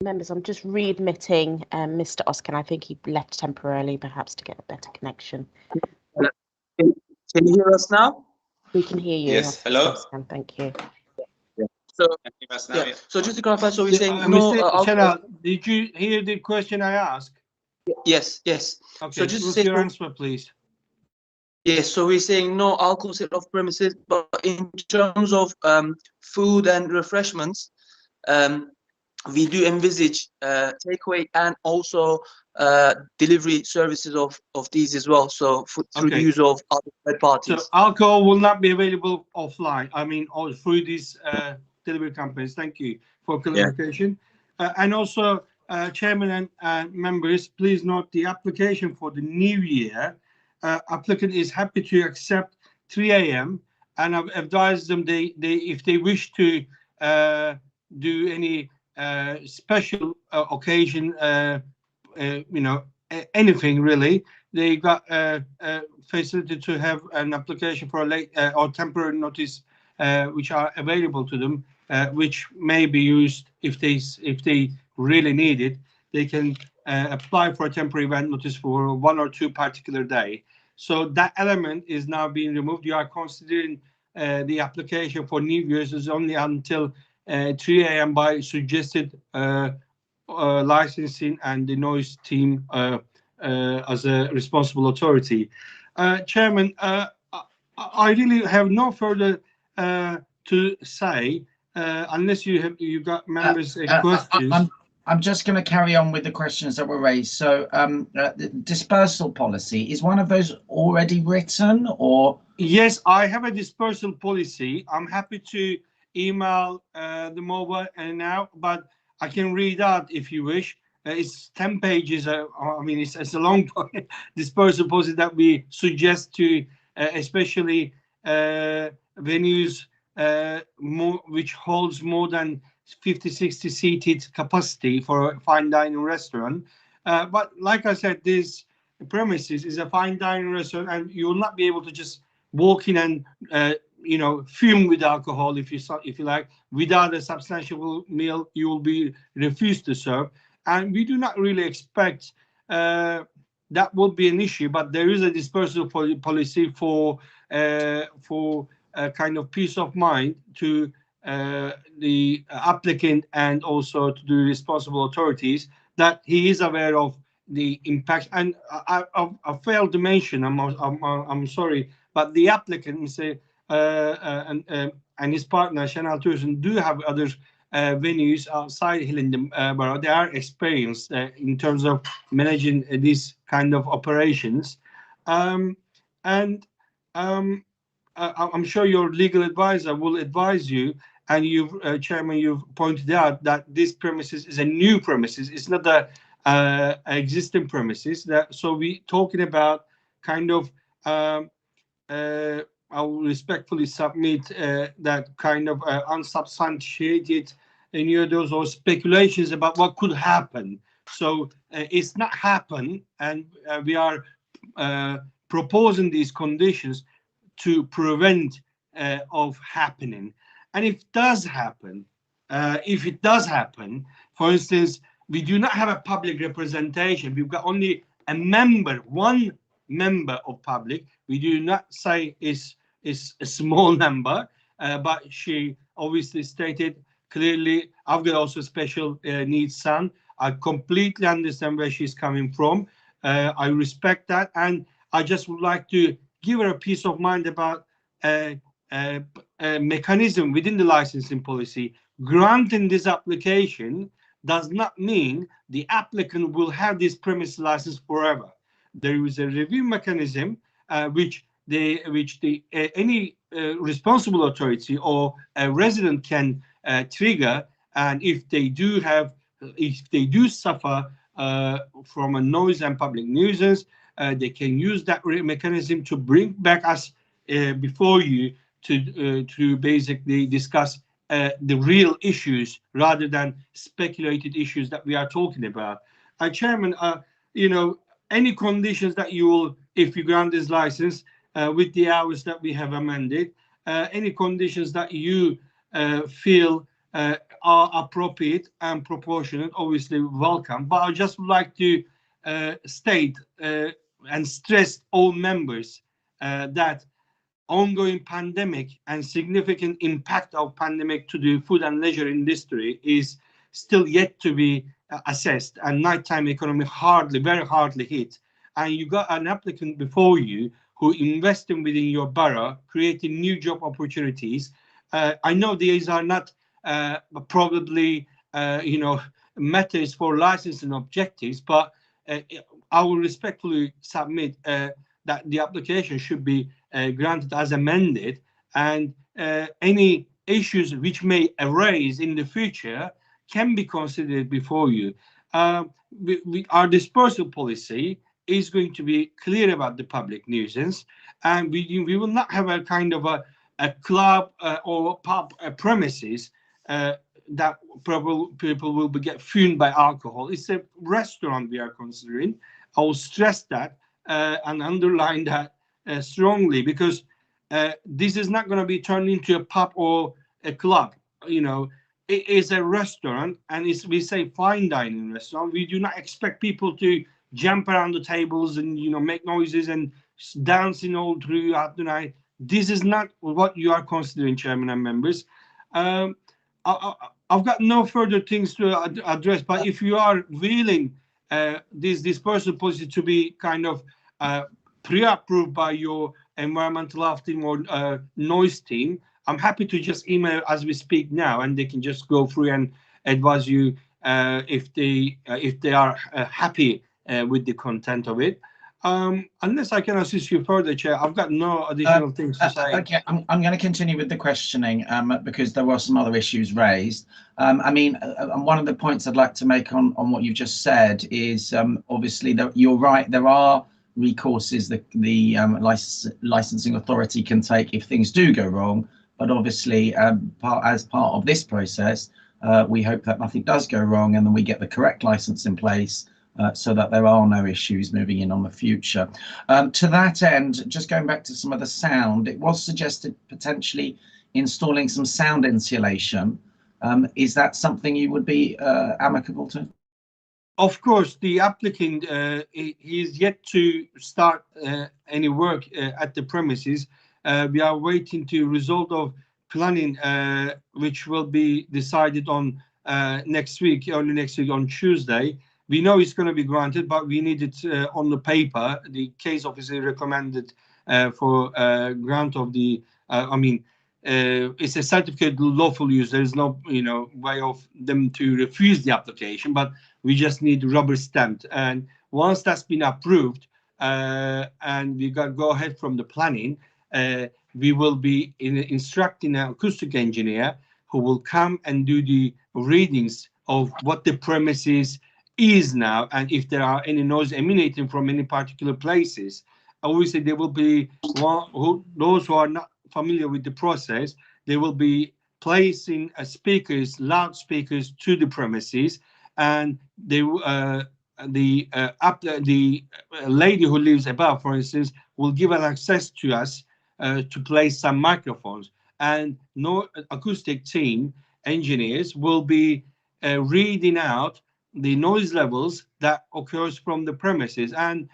Members, I'm just readmitting Mr. Oskan. I think he left temporarily, perhaps to get a better connection. Can you hear us now? We can hear you. Yes. Hello. Oskan, thank you. So, Can you hear us now? yeah. So just to clarify, so we're saying Mr. Senal, did you hear the question I asked? Yes, yes. Okay, So just to what's say, your answer, please? yes, so we're saying no alcohol sale off premises, but in terms of food and refreshments, we do envisage takeaway and also delivery services of these as well. So through the use of other third parties. So alcohol will not be available offline. I mean, or through these delivery companies. Thank you for clarification. And also, Chairman and members, please note the application for the new year. Applicant is happy to accept 3 a.m. and I've advised them if they wish to do any special occasion, you know, anything really, they got facility to have an application for a late or temporary notice, which are available to them, which may be used if they really need it. They can apply for a temporary event notice for 1 or 2 particular day. So that element is now being removed. You are considering the application for New Year's is only until 3 a.m. by suggested licensing and the noise team as a responsible authority. Chairman, I really have no further to say unless you got members questions. I'm just going to carry on with the questions that were raised. So the dispersal policy, is one of those already written or? Yes, I have a dispersal policy. I'm happy to email them over and now, but I can read out if you wish. It's 10 pages. I mean, it's a long dispersal policy that we suggest to especially venues which holds more than 50-60 seated capacity for a fine dining restaurant. But like I said, this premises is a fine dining restaurant, and you will not be able to just walk in and fume with alcohol if you like. Without a substantial meal, you will be refused to serve, and we do not really expect that will be an issue. But there is a dispersal policy for kind of peace of mind to the applicant and also to the responsible authorities, that he is aware of the impact. And I failed to mention, I'm sorry, but the applicant and his partner Channel Tourism do have other venues outside Hillingdon Borough. They are experienced in terms of managing these kind of operations, and I'm sure your legal advisor will advise you, and you've, Chairman, you've pointed out that this premises is a new premises. It's not a existing premises. So we talking about kind of, I will respectfully submit that kind of unsubstantiated news or speculations about what could happen. So it's not happened, and we are proposing these conditions to prevent of happening. And if it does happen, for instance, we do not have a public representation. We've got only one member of public. We do not say is a small number, but she obviously stated clearly, I've got also special needs son. I completely understand where she's coming from. I respect that, and I just would like to give her a peace of mind about a mechanism within the licensing policy. Granting this application does not mean the applicant will have this premise license forever. There is a review mechanism which any responsible authority or a resident can trigger, and if they do suffer from a noise and public nuisance, they can use that mechanism to bring back us before you to basically discuss the real issues rather than speculated issues that we are talking about. Chairman, any conditions that you will, if you grant this license with the hours that we have amended, any conditions that you feel are appropriate and proportionate, obviously welcome. But I just would like to state and stress all members that ongoing pandemic and significant impact of pandemic to the food and leisure industry is still yet to be assessed, and nighttime economy very hardly hit. And you got an applicant before you who investing within your borough, creating new job opportunities. I know these are not probably matters for licensing objectives, but I will respectfully submit that the application should be granted as amended, and any issues which may arise in the future can be considered before you. Our dispersal policy is going to be clear about the public nuisance, and we will not have a kind of a club or pub premises that probably people will get fumed by alcohol. It's a restaurant we are considering. I will stress that and underline that strongly, because this is not going to be turned into a pub or a club. It is a restaurant, and we say fine dining restaurant. We do not expect people to jump around the tables and make noises and dancing all throughout the night. This is not what you are considering, Chairman and members. I've got no further things to address, but if you are willing this dispersal policy to be kind of pre-approved by your environmental health team or noise team, I'm happy to just email as we speak now, and they can just go through and advise you if they are happy with the content of it. Unless I can assist you further, Chair, I've got no additional things to say. Okay, I'm going to continue with the questioning because there were some other issues raised. I mean, one of the points I'd like to make on what you've just said is obviously that you're right. There are recourses that the licensing authority can take if things do go wrong. But obviously, as part of this process, we hope that nothing does go wrong and then we get the correct license in place. So that there are no issues moving in on the future. To that end, just going back to some of the sound, it was suggested potentially installing some sound insulation. Is that something you would be amicable to? Of course, the applicant he is yet to start any work at the premises. We are waiting to result of planning, which will be decided on next week, early next week on Tuesday. We know it's going to be granted, but we need it on the paper. The case officer recommended for grant of the, it's a certificate of lawful use. There is no, way of them to refuse the application, but we just need rubber stamped. And once that's been approved and we got go ahead from the planning, we will be instructing an acoustic engineer who will come and do the readings of what the premises is now, and if there are any noise emanating from any particular places. Obviously, there will be those who are not familiar with the process. They will be placing loudspeakers to the premises, and the lady who lives above, for instance, will give us access to us to place some microphones, and no acoustic team engineers will be reading out the noise levels that occurs from the premises, and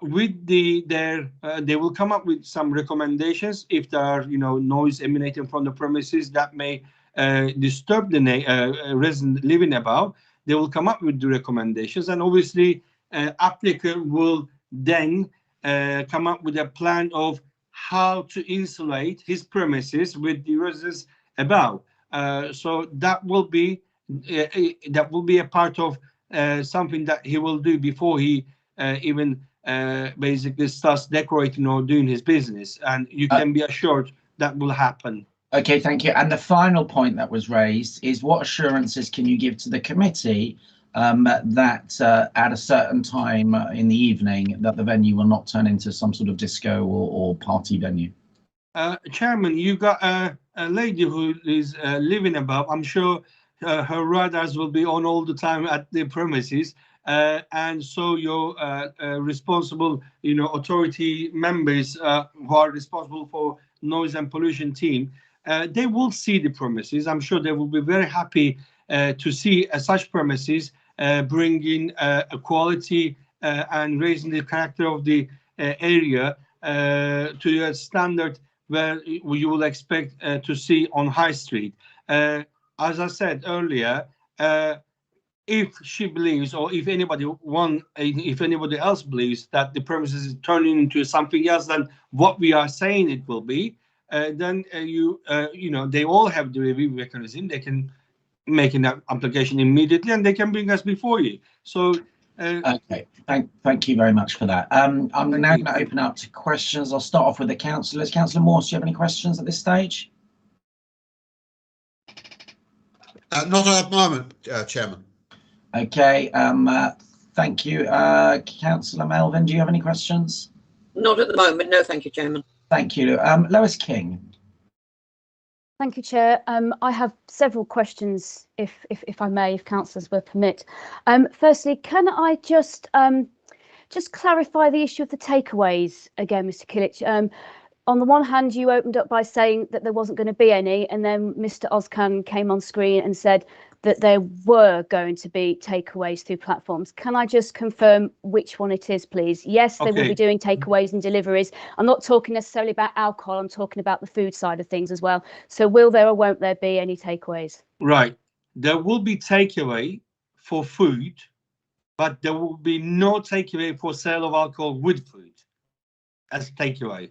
with they will come up with some recommendations if there are noise emanating from the premises that may disturb the resident living above. They will come up with the recommendations, and obviously applicant will then come up with a plan of how to insulate his premises with the residents above. So that will be a part of something that he will do before he even basically starts decorating or doing his business, and you can be assured that will happen. Okay, thank you. And the final point that was raised is, what assurances can you give to the committee that at a certain time in the evening that the venue will not turn into some sort of disco or party venue? Chairman, you got a lady who is living above. I'm sure her radars will be on all the time at the premises, and so your responsible, authority members who are responsible for noise and pollution team, they will see the premises. I'm sure they will be very happy to see such premises bringing a quality and raising the character of the area to a standard where you will expect to see on High Street. As I said earlier, if she believes, or if anybody else believes that the premises is turning into something else than what we are saying it will be, then they all have the review mechanism. They can make an application immediately, and they can bring us before you. So. Okay, thank you very much for that. I'm now going to open up to questions. I'll start off with the councillors. Councillor Morse, do you have any questions at this stage? Not at the moment, Chairman. Okay, thank you. Councillor Melvin, do you have any questions? Not at the moment, no, thank you, Chairman. Thank you. Lois King. Thank you, Chair. I have several questions, if I may, if councillors will permit. Firstly, can I just clarify the issue of the takeaways again, Mr. Kilic? On the one hand, you opened up by saying that there wasn't going to be any, and then Mr. Ozkan came on screen and said that there were going to be takeaways through platforms. Can I just confirm which one it is, please? Yes, they will be doing takeaways and deliveries. I'm not talking necessarily about alcohol. I'm talking about the food side of things as well. So will there or won't there be any takeaways? Right. There will be takeaway for food, but there will be no takeaway for sale of alcohol with food as takeaway.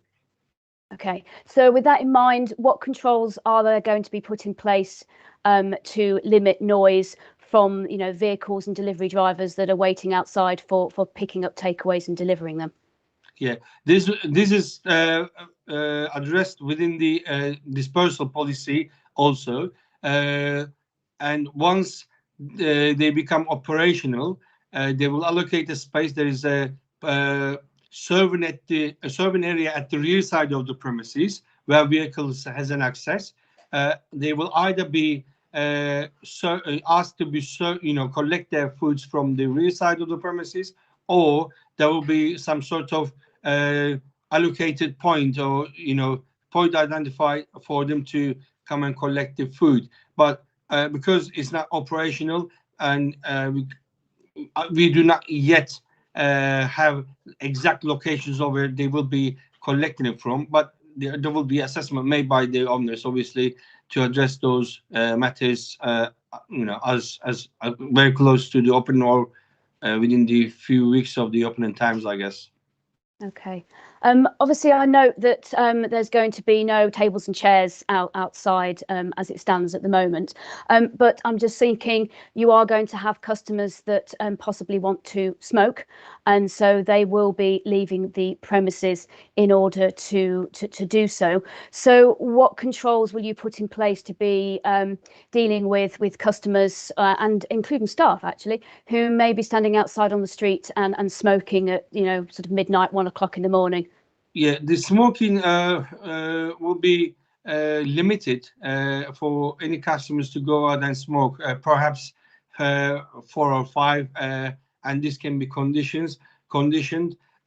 Okay, so with that in mind, what controls are there going to be put in place to limit noise from, you know, vehicles and delivery drivers that are waiting outside for picking up takeaways and delivering them? Yeah, this is addressed within the dispersal policy also, and once they become operational, they will allocate a space. There is a serving area at the rear side of the premises where vehicles has an access. They will either be asked to be collect their foods from the rear side of the premises, or there will be some sort of allocated point, or point identified for them to come and collect the food. But because it's not operational, and we do not yet have exact locations of where they will be collecting it from, but there will be assessment made by the owners, obviously, to address those matters, as very close to the opening, or within the few weeks of the opening times, I guess. Okay. Obviously, I note that there's going to be no tables and chairs outside as it stands at the moment. But I'm just thinking you are going to have customers that possibly want to smoke, and so they will be leaving the premises in order to do so. So what controls will you put in place to be dealing with customers and including staff, actually, who may be standing outside on the street and smoking at, sort of midnight, 1 o'clock in the morning? Yeah, the smoking will be limited for any customers to go out and smoke, perhaps 4 or 5, and this can be conditioned.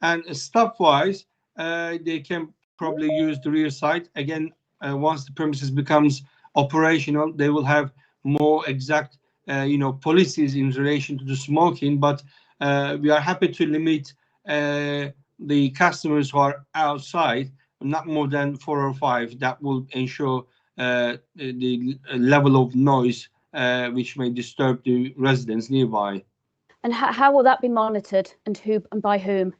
And staff-wise, they can probably use the rear side. Again, once the premises becomes operational, they will have more exact, policies in relation to the smoking. But we are happy to limit the customers who are outside, not more than 4 or 5. That will ensure the level of noise which may disturb the residents nearby. And how will that be monitored, and who and by whom?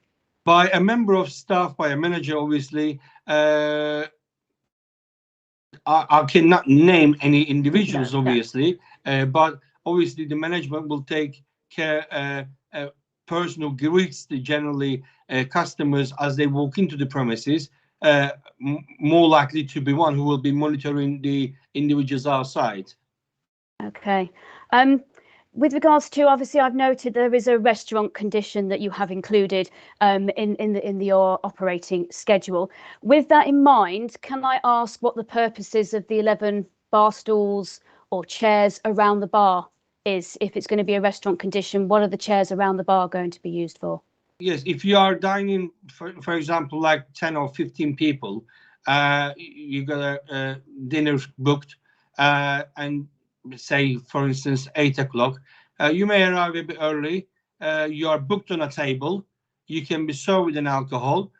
By a member of staff, by a manager, obviously. I cannot name any individuals, obviously, but obviously the management will take care. Person who greets generally customers as they walk into the premises, more likely to be one who will be monitoring the individuals outside. Okay. With regards to, obviously, I've noted there is a restaurant condition that you have included in your operating schedule. With that in mind, can I ask what the purpose is of the 11 bar stools or chairs around the bar is? If it's going to be a restaurant condition, what are the chairs around the bar going to be used for? Yes, if you are dining, for example, like 10 or 15 people, you got a dinner booked, and say, for instance, 8 o'clock, you may arrive a bit early. You are booked on a table. You can be served with an alcohol,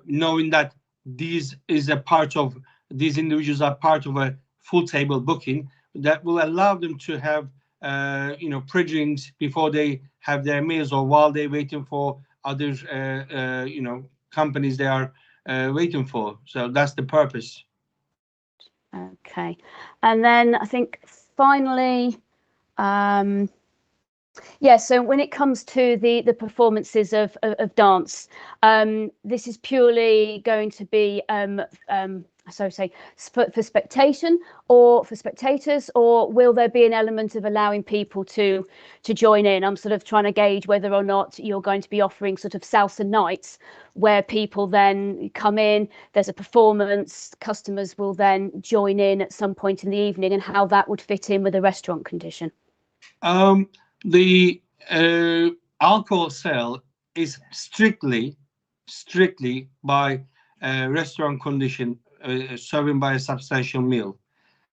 knowing that these individuals are part of a full table booking. That will allow them to have pre-drinks before they have their meals, or while they're waiting for other companies they are waiting for. So that's the purpose. Okay. And then I think finally, so when it comes to the performances of dance, this is purely going to be for spectation, or for spectators, or will there be an element of allowing people to join in? I'm sort of trying to gauge whether or not you're going to be offering sort of salsa nights where people then come in, there's a performance, customers will then join in at some point in the evening, and how that would fit in with a restaurant condition. The alcohol sale is strictly by restaurant condition, serving by a substantial meal,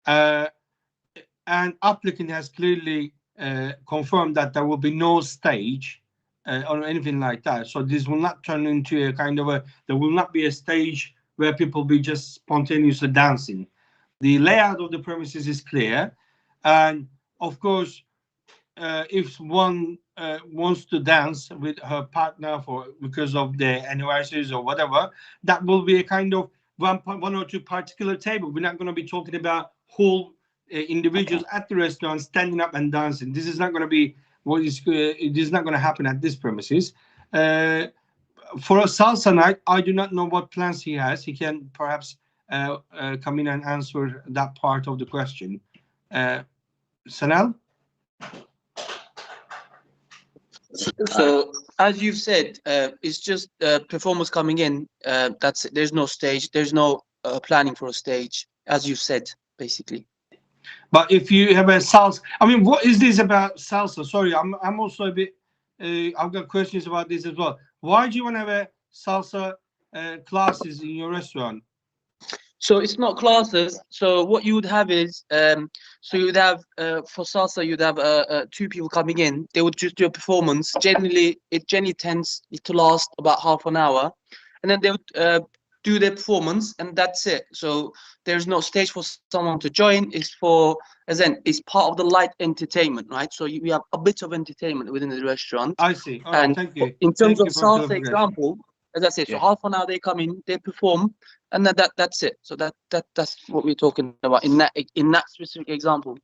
and applicant has clearly confirmed that there will be no stage or anything like that. So this will not turn into a kind of there will not be a stage where people be just spontaneously dancing. The layout of the premises is clear, and of course, if one wants to dance with her partner because of their anniversaries or whatever, that will be a kind of one or two particular table. We're not going to be talking about whole individuals at the restaurant standing up and dancing. This is not going to be what is. It is not going to happen at this premises. For a salsa night, I do not know what plans he has. He can perhaps come in and answer that part of the question. Sanal? So as you've said, it's just performers coming in. That's it. There's no stage. There's no planning for a stage, as you've said, basically. But if you have a salsa, I mean, what is this about salsa? Sorry, I'm also a bit. I've got questions about this as well. Why do you want to have a salsa classes in your restaurant? So it's not classes. So what you would have is, so you'd have for salsa, you'd have 2 people coming in. They would just do a performance. It generally tends to last about half an hour, and then they would do their performance, and that's it. So there's no stage for someone to join. It's for, as in, it's part of the light entertainment, right? So we have a bit of entertainment within the restaurant. I see. All right, thank you. In terms Thank of you for salsa clarification. example, as I said, so half an hour they come in, they perform, and then that's it. So that's what we're talking about in that specific example.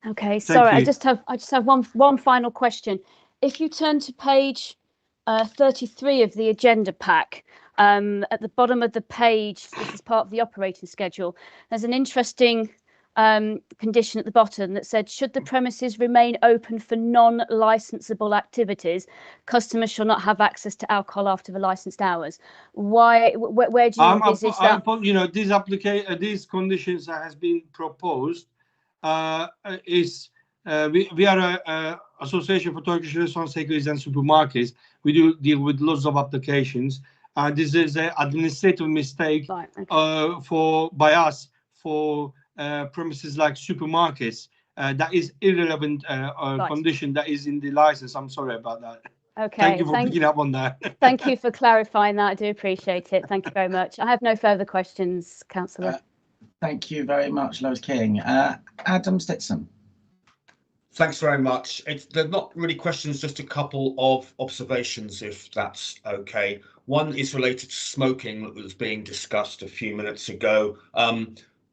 Okay, sorry, you. I just have one final question. If you turn to page 33 of the agenda pack, at the bottom of the page, this is part of the operating schedule. There's an interesting condition at the bottom that said, should the premises remain open for non-licensable activities, customers shall not have access to alcohol after the licensed hours. Why? Where do you envisage that? You know, these conditions that has been proposed we are a association for Turkish restaurants, bakeries, and supermarkets. We do deal with lots of applications. This is an administrative mistake Right, okay. by us for premises like supermarkets. That is irrelevant Right. condition that is in the license. I'm sorry about that. Okay, Thank you for picking up on that. Thank you for clarifying that. I do appreciate it. Thank you very much. I have no further questions, Councillor. Thank you very much, Lois King. Adam Stetson. Thanks very much. They're not really questions, just a couple of observations, if that's okay. One is related to smoking that was being discussed a few minutes ago.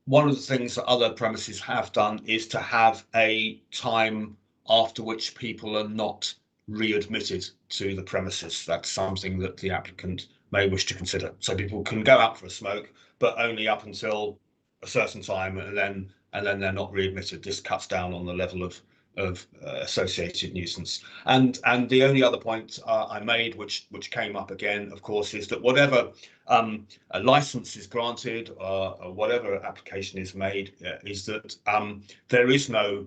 One of the things that other premises have done is to have a time after which people are not readmitted to the premises. That's something that the applicant may wish to consider. So people can go out for a smoke, but only up until a certain time, and then they're not readmitted. This cuts down on the level of associated nuisance. And the only other point I made, which came up again, of course, is that whatever a license is granted or whatever application is made, is that there is no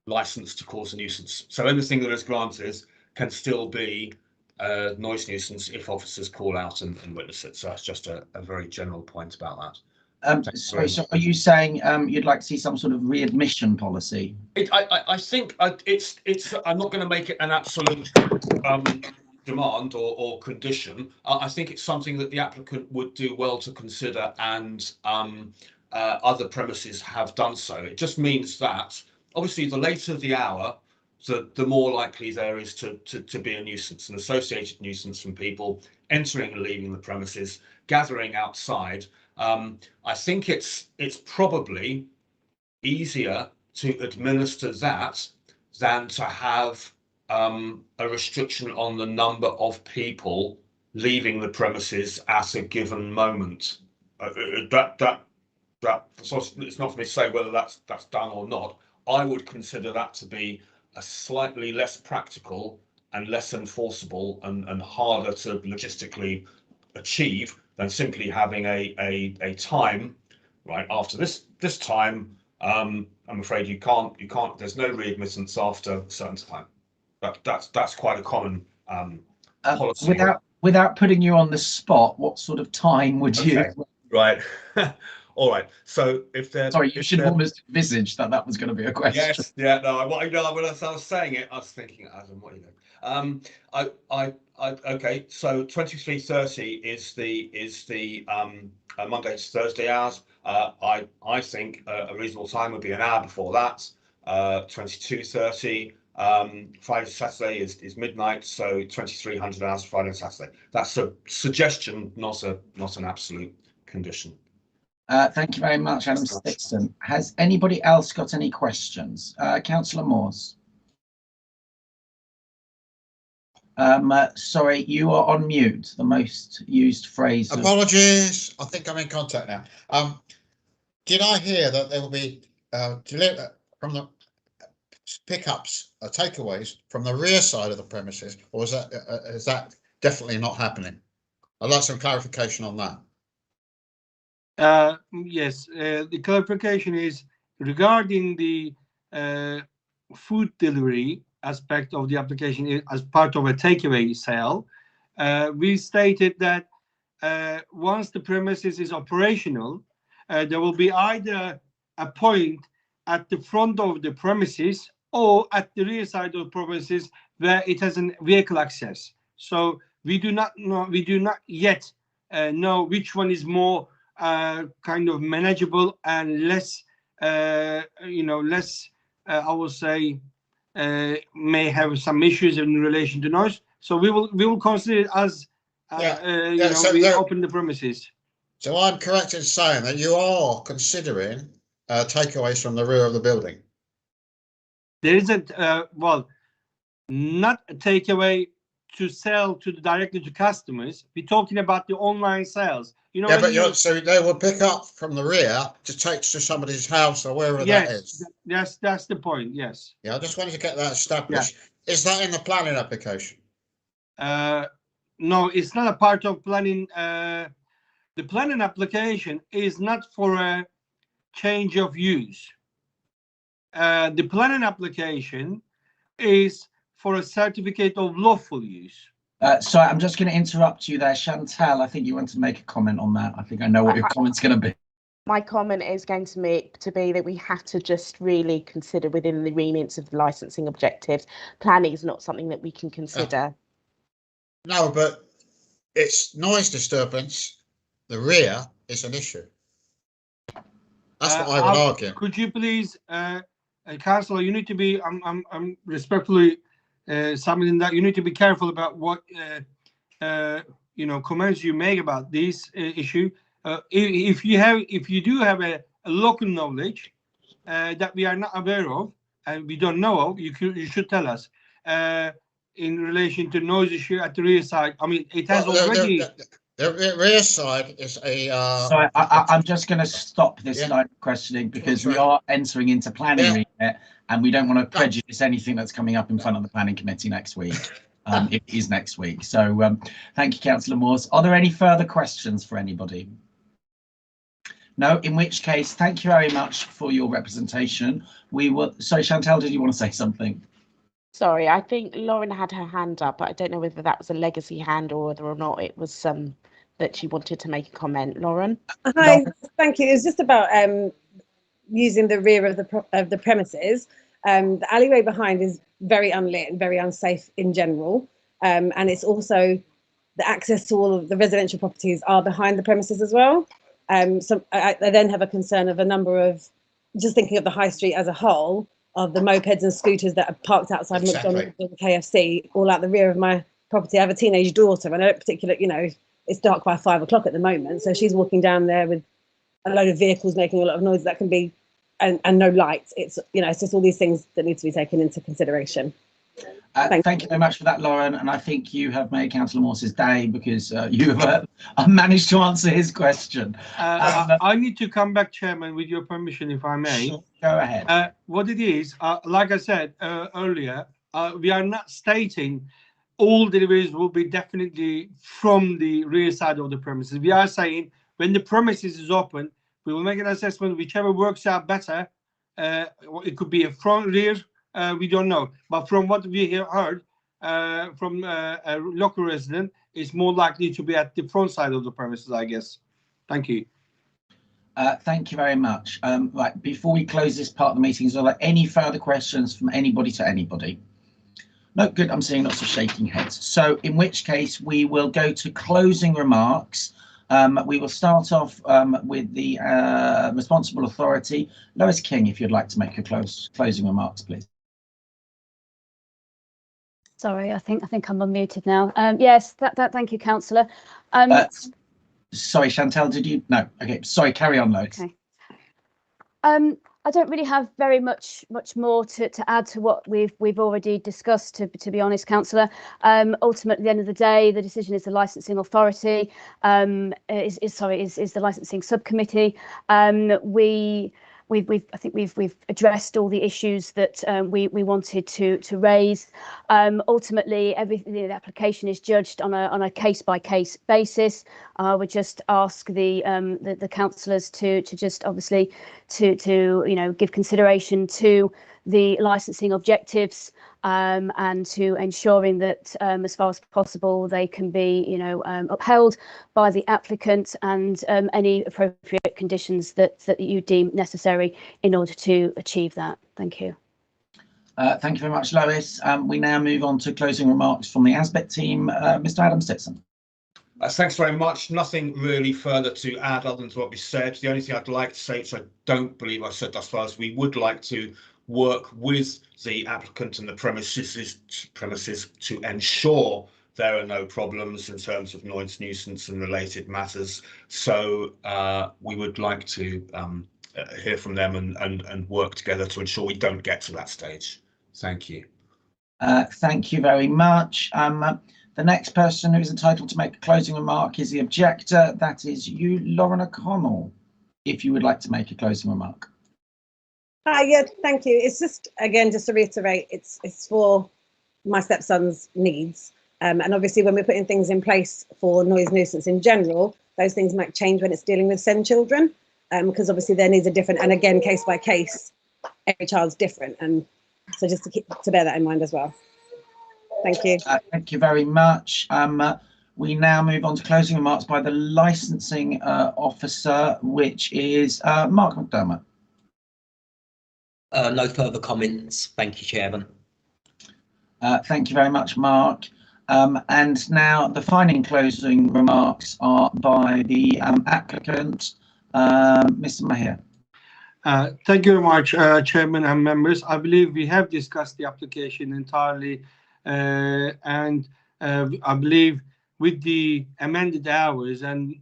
license to cause a nuisance. So anything that is granted can still be a noise nuisance if officers call out and witness it. So that's just a very general point about that. Sorry, so are you saying you'd like to see some sort of readmission policy? I think it's. I'm not going to make it an absolute demand or condition. I think it's something that the applicant would do well to consider, and other premises have done so. It just means that obviously the later the hour, the more likely there is to be a nuisance, an associated nuisance from people entering and leaving the premises, gathering outside. I think it's probably easier to administer that than to have a restriction on the number of people leaving the premises at a given moment. It's not for me to say whether that's done or not. I would consider that to be a slightly less practical and less enforceable and harder to logistically achieve than simply having a time, right? After this time, I'm afraid you can't. There's no readmittance after a certain time. That's quite a common policy. Without putting you on the spot, what sort of time would you? Right. All right. So if they're sorry, you should have almost envisaged that was going to be a question. Yes. Yeah. No. When I was saying it, I was thinking, Adam, what are you doing? Okay. So 23:30 is the Monday to Thursday hours. I think a reasonable time would be an hour before that. 22:30. Friday to Saturday is midnight, so 2300 hours Friday and Saturday. That's a suggestion, not an absolute condition. Thank you very much, Adam Stixon. Has anybody else got any questions? Councillor Moores. Sorry, you are on mute, the most used phrase. Apologies, I think I'm in contact now. Did I hear that there will be from the pickups, takeaways from the rear side of the premises, or is that definitely not happening? I'd like some clarification on that. Yes, the clarification is regarding the food delivery aspect of the application as part of a takeaway sale. We stated that once the premises is operational, there will be either a point at the front of the premises or at the rear side of the premises where it has a vehicle access. So we do not yet know which one is more kind of manageable and less, less, I would say, may have some issues in relation to noise. So we will consider it as we open the premises. So I'm correct in saying that you are considering takeaways from the rear of the building. There isn't, not a takeaway to sell directly to customers. We're talking about the online sales. You know. Yeah, but so they will pick up from the rear to take to somebody's house or wherever that is. Yes, that's the point. Yes. Yeah, I just wanted to get that established. Yeah. Is that in the planning application? No, it's not a part of planning. The planning application is not for a change of use. The planning application is for a certificate of lawful use. Sorry, I'm just going to interrupt you there, Chantal. I think you want to make a comment on that. I think I know what your comment's going to be. My comment is going to be that we have to just really consider within the remits of the licensing objectives. Planning is not something that we can consider. No, but it's noise disturbance. The rear is an issue. That's what I would argue. Could you please, Councillor, you need to be, I'm respectfully submitting that you need to be careful about what comments you make about this issue. If you do have a local knowledge that we are not aware of and we don't know of, you should tell us in relation to noise issue at the rear side. I mean, it has already. The rear side is a. Sorry, I'm just going to stop this line of questioning because we are entering into planning remit and we don't want to prejudice anything that's coming up in front of the planning committee next week. It is next week. So thank you, Councillor Moores. Are there any further questions for anybody? No, in which case, thank you very much for your representation. Sorry, Chantal, did you want to say something? Sorry, I think Lauren had her hand up, but I don't know whether that was a legacy hand or whether or not it was that she wanted to make a comment. Lauren? Hi, thank you. It was just about using the rear of the premises. The alleyway behind is very unlit and very unsafe in general. And it's also the access to all of the residential properties are behind the premises as well. So I then have a concern of a number of, just thinking of the high street as a whole, of the mopeds and scooters that are parked outside McDonald's and KFC, all out the rear of my property. I have a teenage daughter, and I don't particularly, it's dark by 5 o'clock at the moment, so she's walking down there with a load of vehicles making a lot of noise that can be, and no lights. It's it's just all these things that need to be taken into consideration. Thank you very much for that, Lauren, and I think you have made Councillor Morse's day because you have managed to answer his question. I need to come back, Chairman, with your permission, if I may. Sure, go ahead. What it is, like I said earlier, we are not stating all deliveries will be definitely from the rear side of the premises. We are saying when the premises is open, we will make an assessment, whichever works out better. It could be a front, rear, we don't know. But from what we have heard from a local resident, it's more likely to be at the front side of the premises, I guess. Thank you. Thank you very much. Right, before we close this part of the meeting, is there any further questions from anybody to anybody? No, good. I'm seeing lots of shaking heads. So in which case we will go to closing remarks. We will start off with the responsible authority. Lois King, if you'd like to make your closing remarks, please. Sorry, I think I'm unmuted now. Yes, thank you, Councillor. Sorry, Chantal, did you? No. Okay. Sorry. Carry on, Lois. Okay. I don't really have very much more to add to what we've already discussed. To be honest, Councillor, ultimately, at the end of the day, the decision is the licensing authority. Is the licensing subcommittee. I think we've addressed all the issues that we wanted to raise. Ultimately, everything, the application is judged on a case-by-case basis. I would just ask the councillors to just obviously to give consideration to the licensing objectives and to ensuring that as far as possible they can be upheld by the applicant, and any appropriate conditions that you deem necessary in order to achieve that. Thank you. Thank you very much, Lois. We now move on to closing remarks from the ASBET team. Mr. Adam Stitson. Thanks very much. Nothing really further to add other than to what we said. The only thing I'd like to say, which I don't believe I've said thus far, is we would like to work with the applicant and the premises to ensure there are no problems in terms of noise, nuisance and related matters. So we would like to hear from them and work together to ensure we don't get to that stage. Thank you. Thank you very much. The next person who is entitled to make a closing remark is the objector. That is you, Lauren O'Connell, if you would like to make a closing remark. Yeah, thank you. It's just, again, just to reiterate, it's for my stepson's needs. And obviously when we're putting things in place for noise nuisance in general, those things might change when it's dealing with SEND children, because obviously their needs are different. And again, case by case, every child's different. And so just to bear that in mind as well. Thank you. Thank you very much. We now move on to closing remarks by the licensing officer, which is Mark McDermott. No further comments. Thank you, Chairman. Thank you very much, Mark. And now the final closing remarks are by the applicant, Mr. Mahir. Thank you very much, Chairman and members. I believe we have discussed the application entirely, and I believe with the amended hours and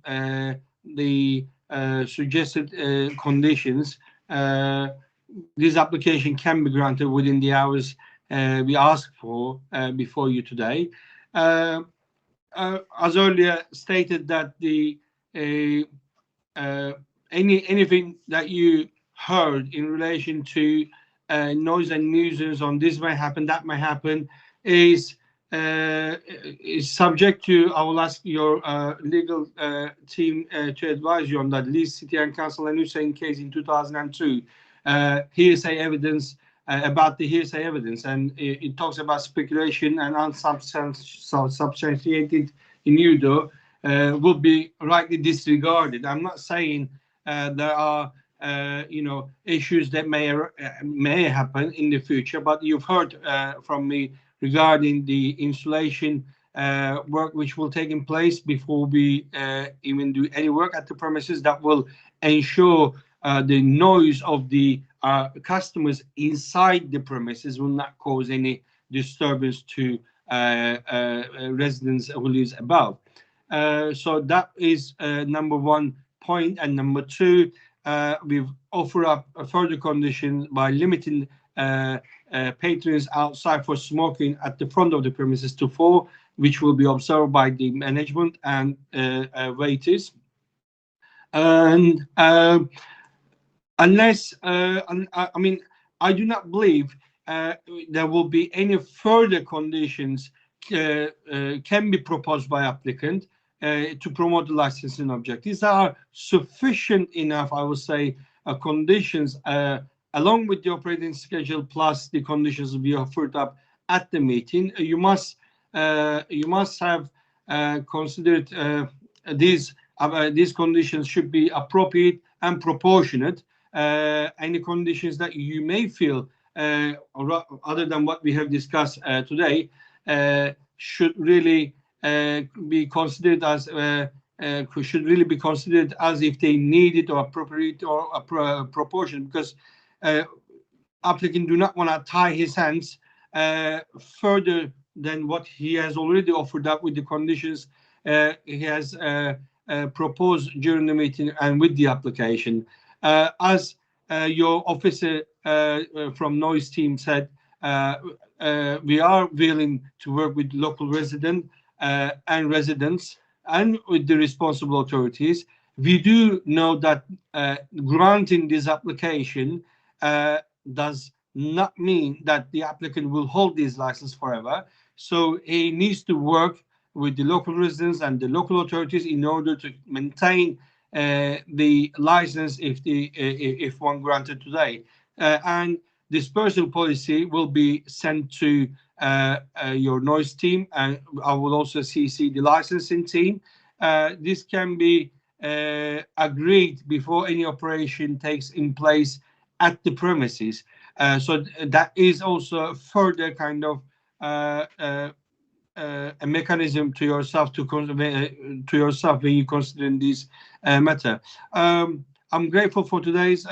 the suggested conditions, this application can be granted within the hours we asked for before you today. As earlier stated, that the anything that you heard in relation to noise and nuisance on this may happen, that may happen, is subject to, I will ask your legal team to advise you on that. Leeds City and Council and Nuisance case in 2002, hearsay evidence, about the hearsay evidence, and it talks about speculation and unsubstantiated innuendo will be rightly disregarded. I'm not saying there are issues that may happen in the future, but you've heard from me regarding the installation work which will take in place before we even do any work at the premises that will ensure the noise of the customers inside the premises will not cause any disturbance to residents who live above. So that is number one point. And number two, we've offered up a further condition by limiting patrons outside for smoking at the front of the premises to 4, which will be observed by the management and waiters. And unless, I mean, I do not believe there will be any further conditions can be proposed by applicant to promote the licensing object. These are sufficient enough, I would say, conditions along with the operating schedule plus the conditions we offered up at the meeting. You must have considered these conditions should be appropriate and proportionate. Any conditions that you may feel other than what we have discussed today should really be considered as if they need it or appropriate or proportion, because applicant do not want to tie his hands further than what he has already offered up with the conditions he has propose during the meeting and with the application. As your officer from Noise team said, we are willing to work with local residents and with the responsible authorities. We do know that granting this application does not mean that the applicant will hold this license forever. So he needs to work with the local residents and the local authorities in order to maintain the license if one granted today. And dispersal policy will be sent to your noise team, and I will also CC the licensing team. This can be agreed before any operation takes in place at the premises. So that is also a further kind of a mechanism to yourself when you consider this matter. I'm grateful for today's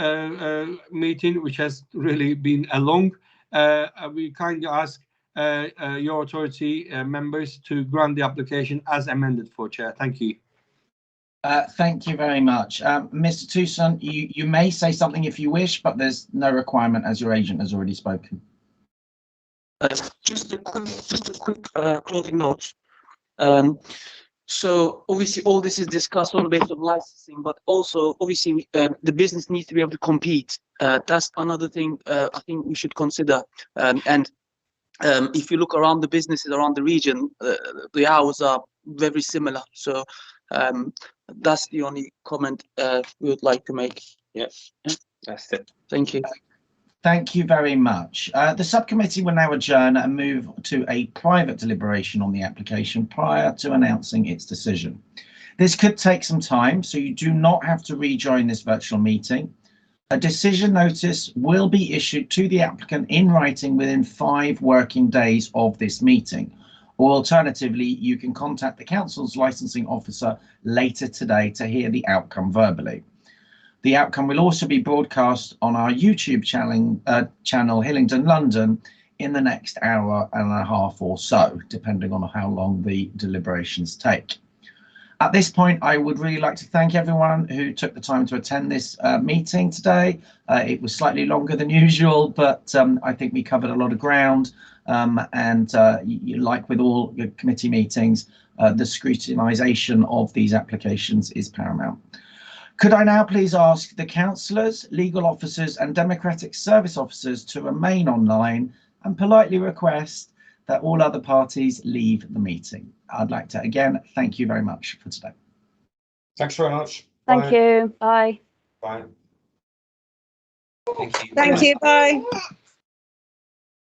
meeting, which has really been a long. We kindly ask your authority members to grant the application as amended for Chair. Thank you. Thank you very much. Mr. Tucson, you may say something if you wish, but there's no requirement as your agent has already spoken. Just a quick closing note. So obviously all this is discussed on the basis of licensing, but also obviously the business needs to be able to compete. That's another thing I think we should consider. And if you look around the businesses around the region, the hours are very similar. So that's the only comment we would like to make. Yes, that's it. Thank you. Thank you very much. The subcommittee will now adjourn and move to a private deliberation on the application prior to announcing its decision. This could take some time, so you do not have to rejoin this virtual meeting. A decision notice will be issued to the applicant in writing within 5 working days of this meeting. Or alternatively, you can contact the council's licensing officer later today to hear the outcome verbally. The outcome will also be broadcast on our YouTube channel Hillingdon London in the next hour and a half or so, depending on how long the deliberations take. At this point, I would really like to thank everyone who took the time to attend this meeting today. It was slightly longer than usual, but I think we covered a lot of ground. And like with all committee meetings, the scrutinisation of these applications is paramount. Could I now please ask the councillors, legal officers and democratic service officers to remain online and politely request that all other parties leave the meeting. I'd like to again thank you very much for today. Thanks very much. Thank you. Bye. Bye. Thank you. Thank you. Bye.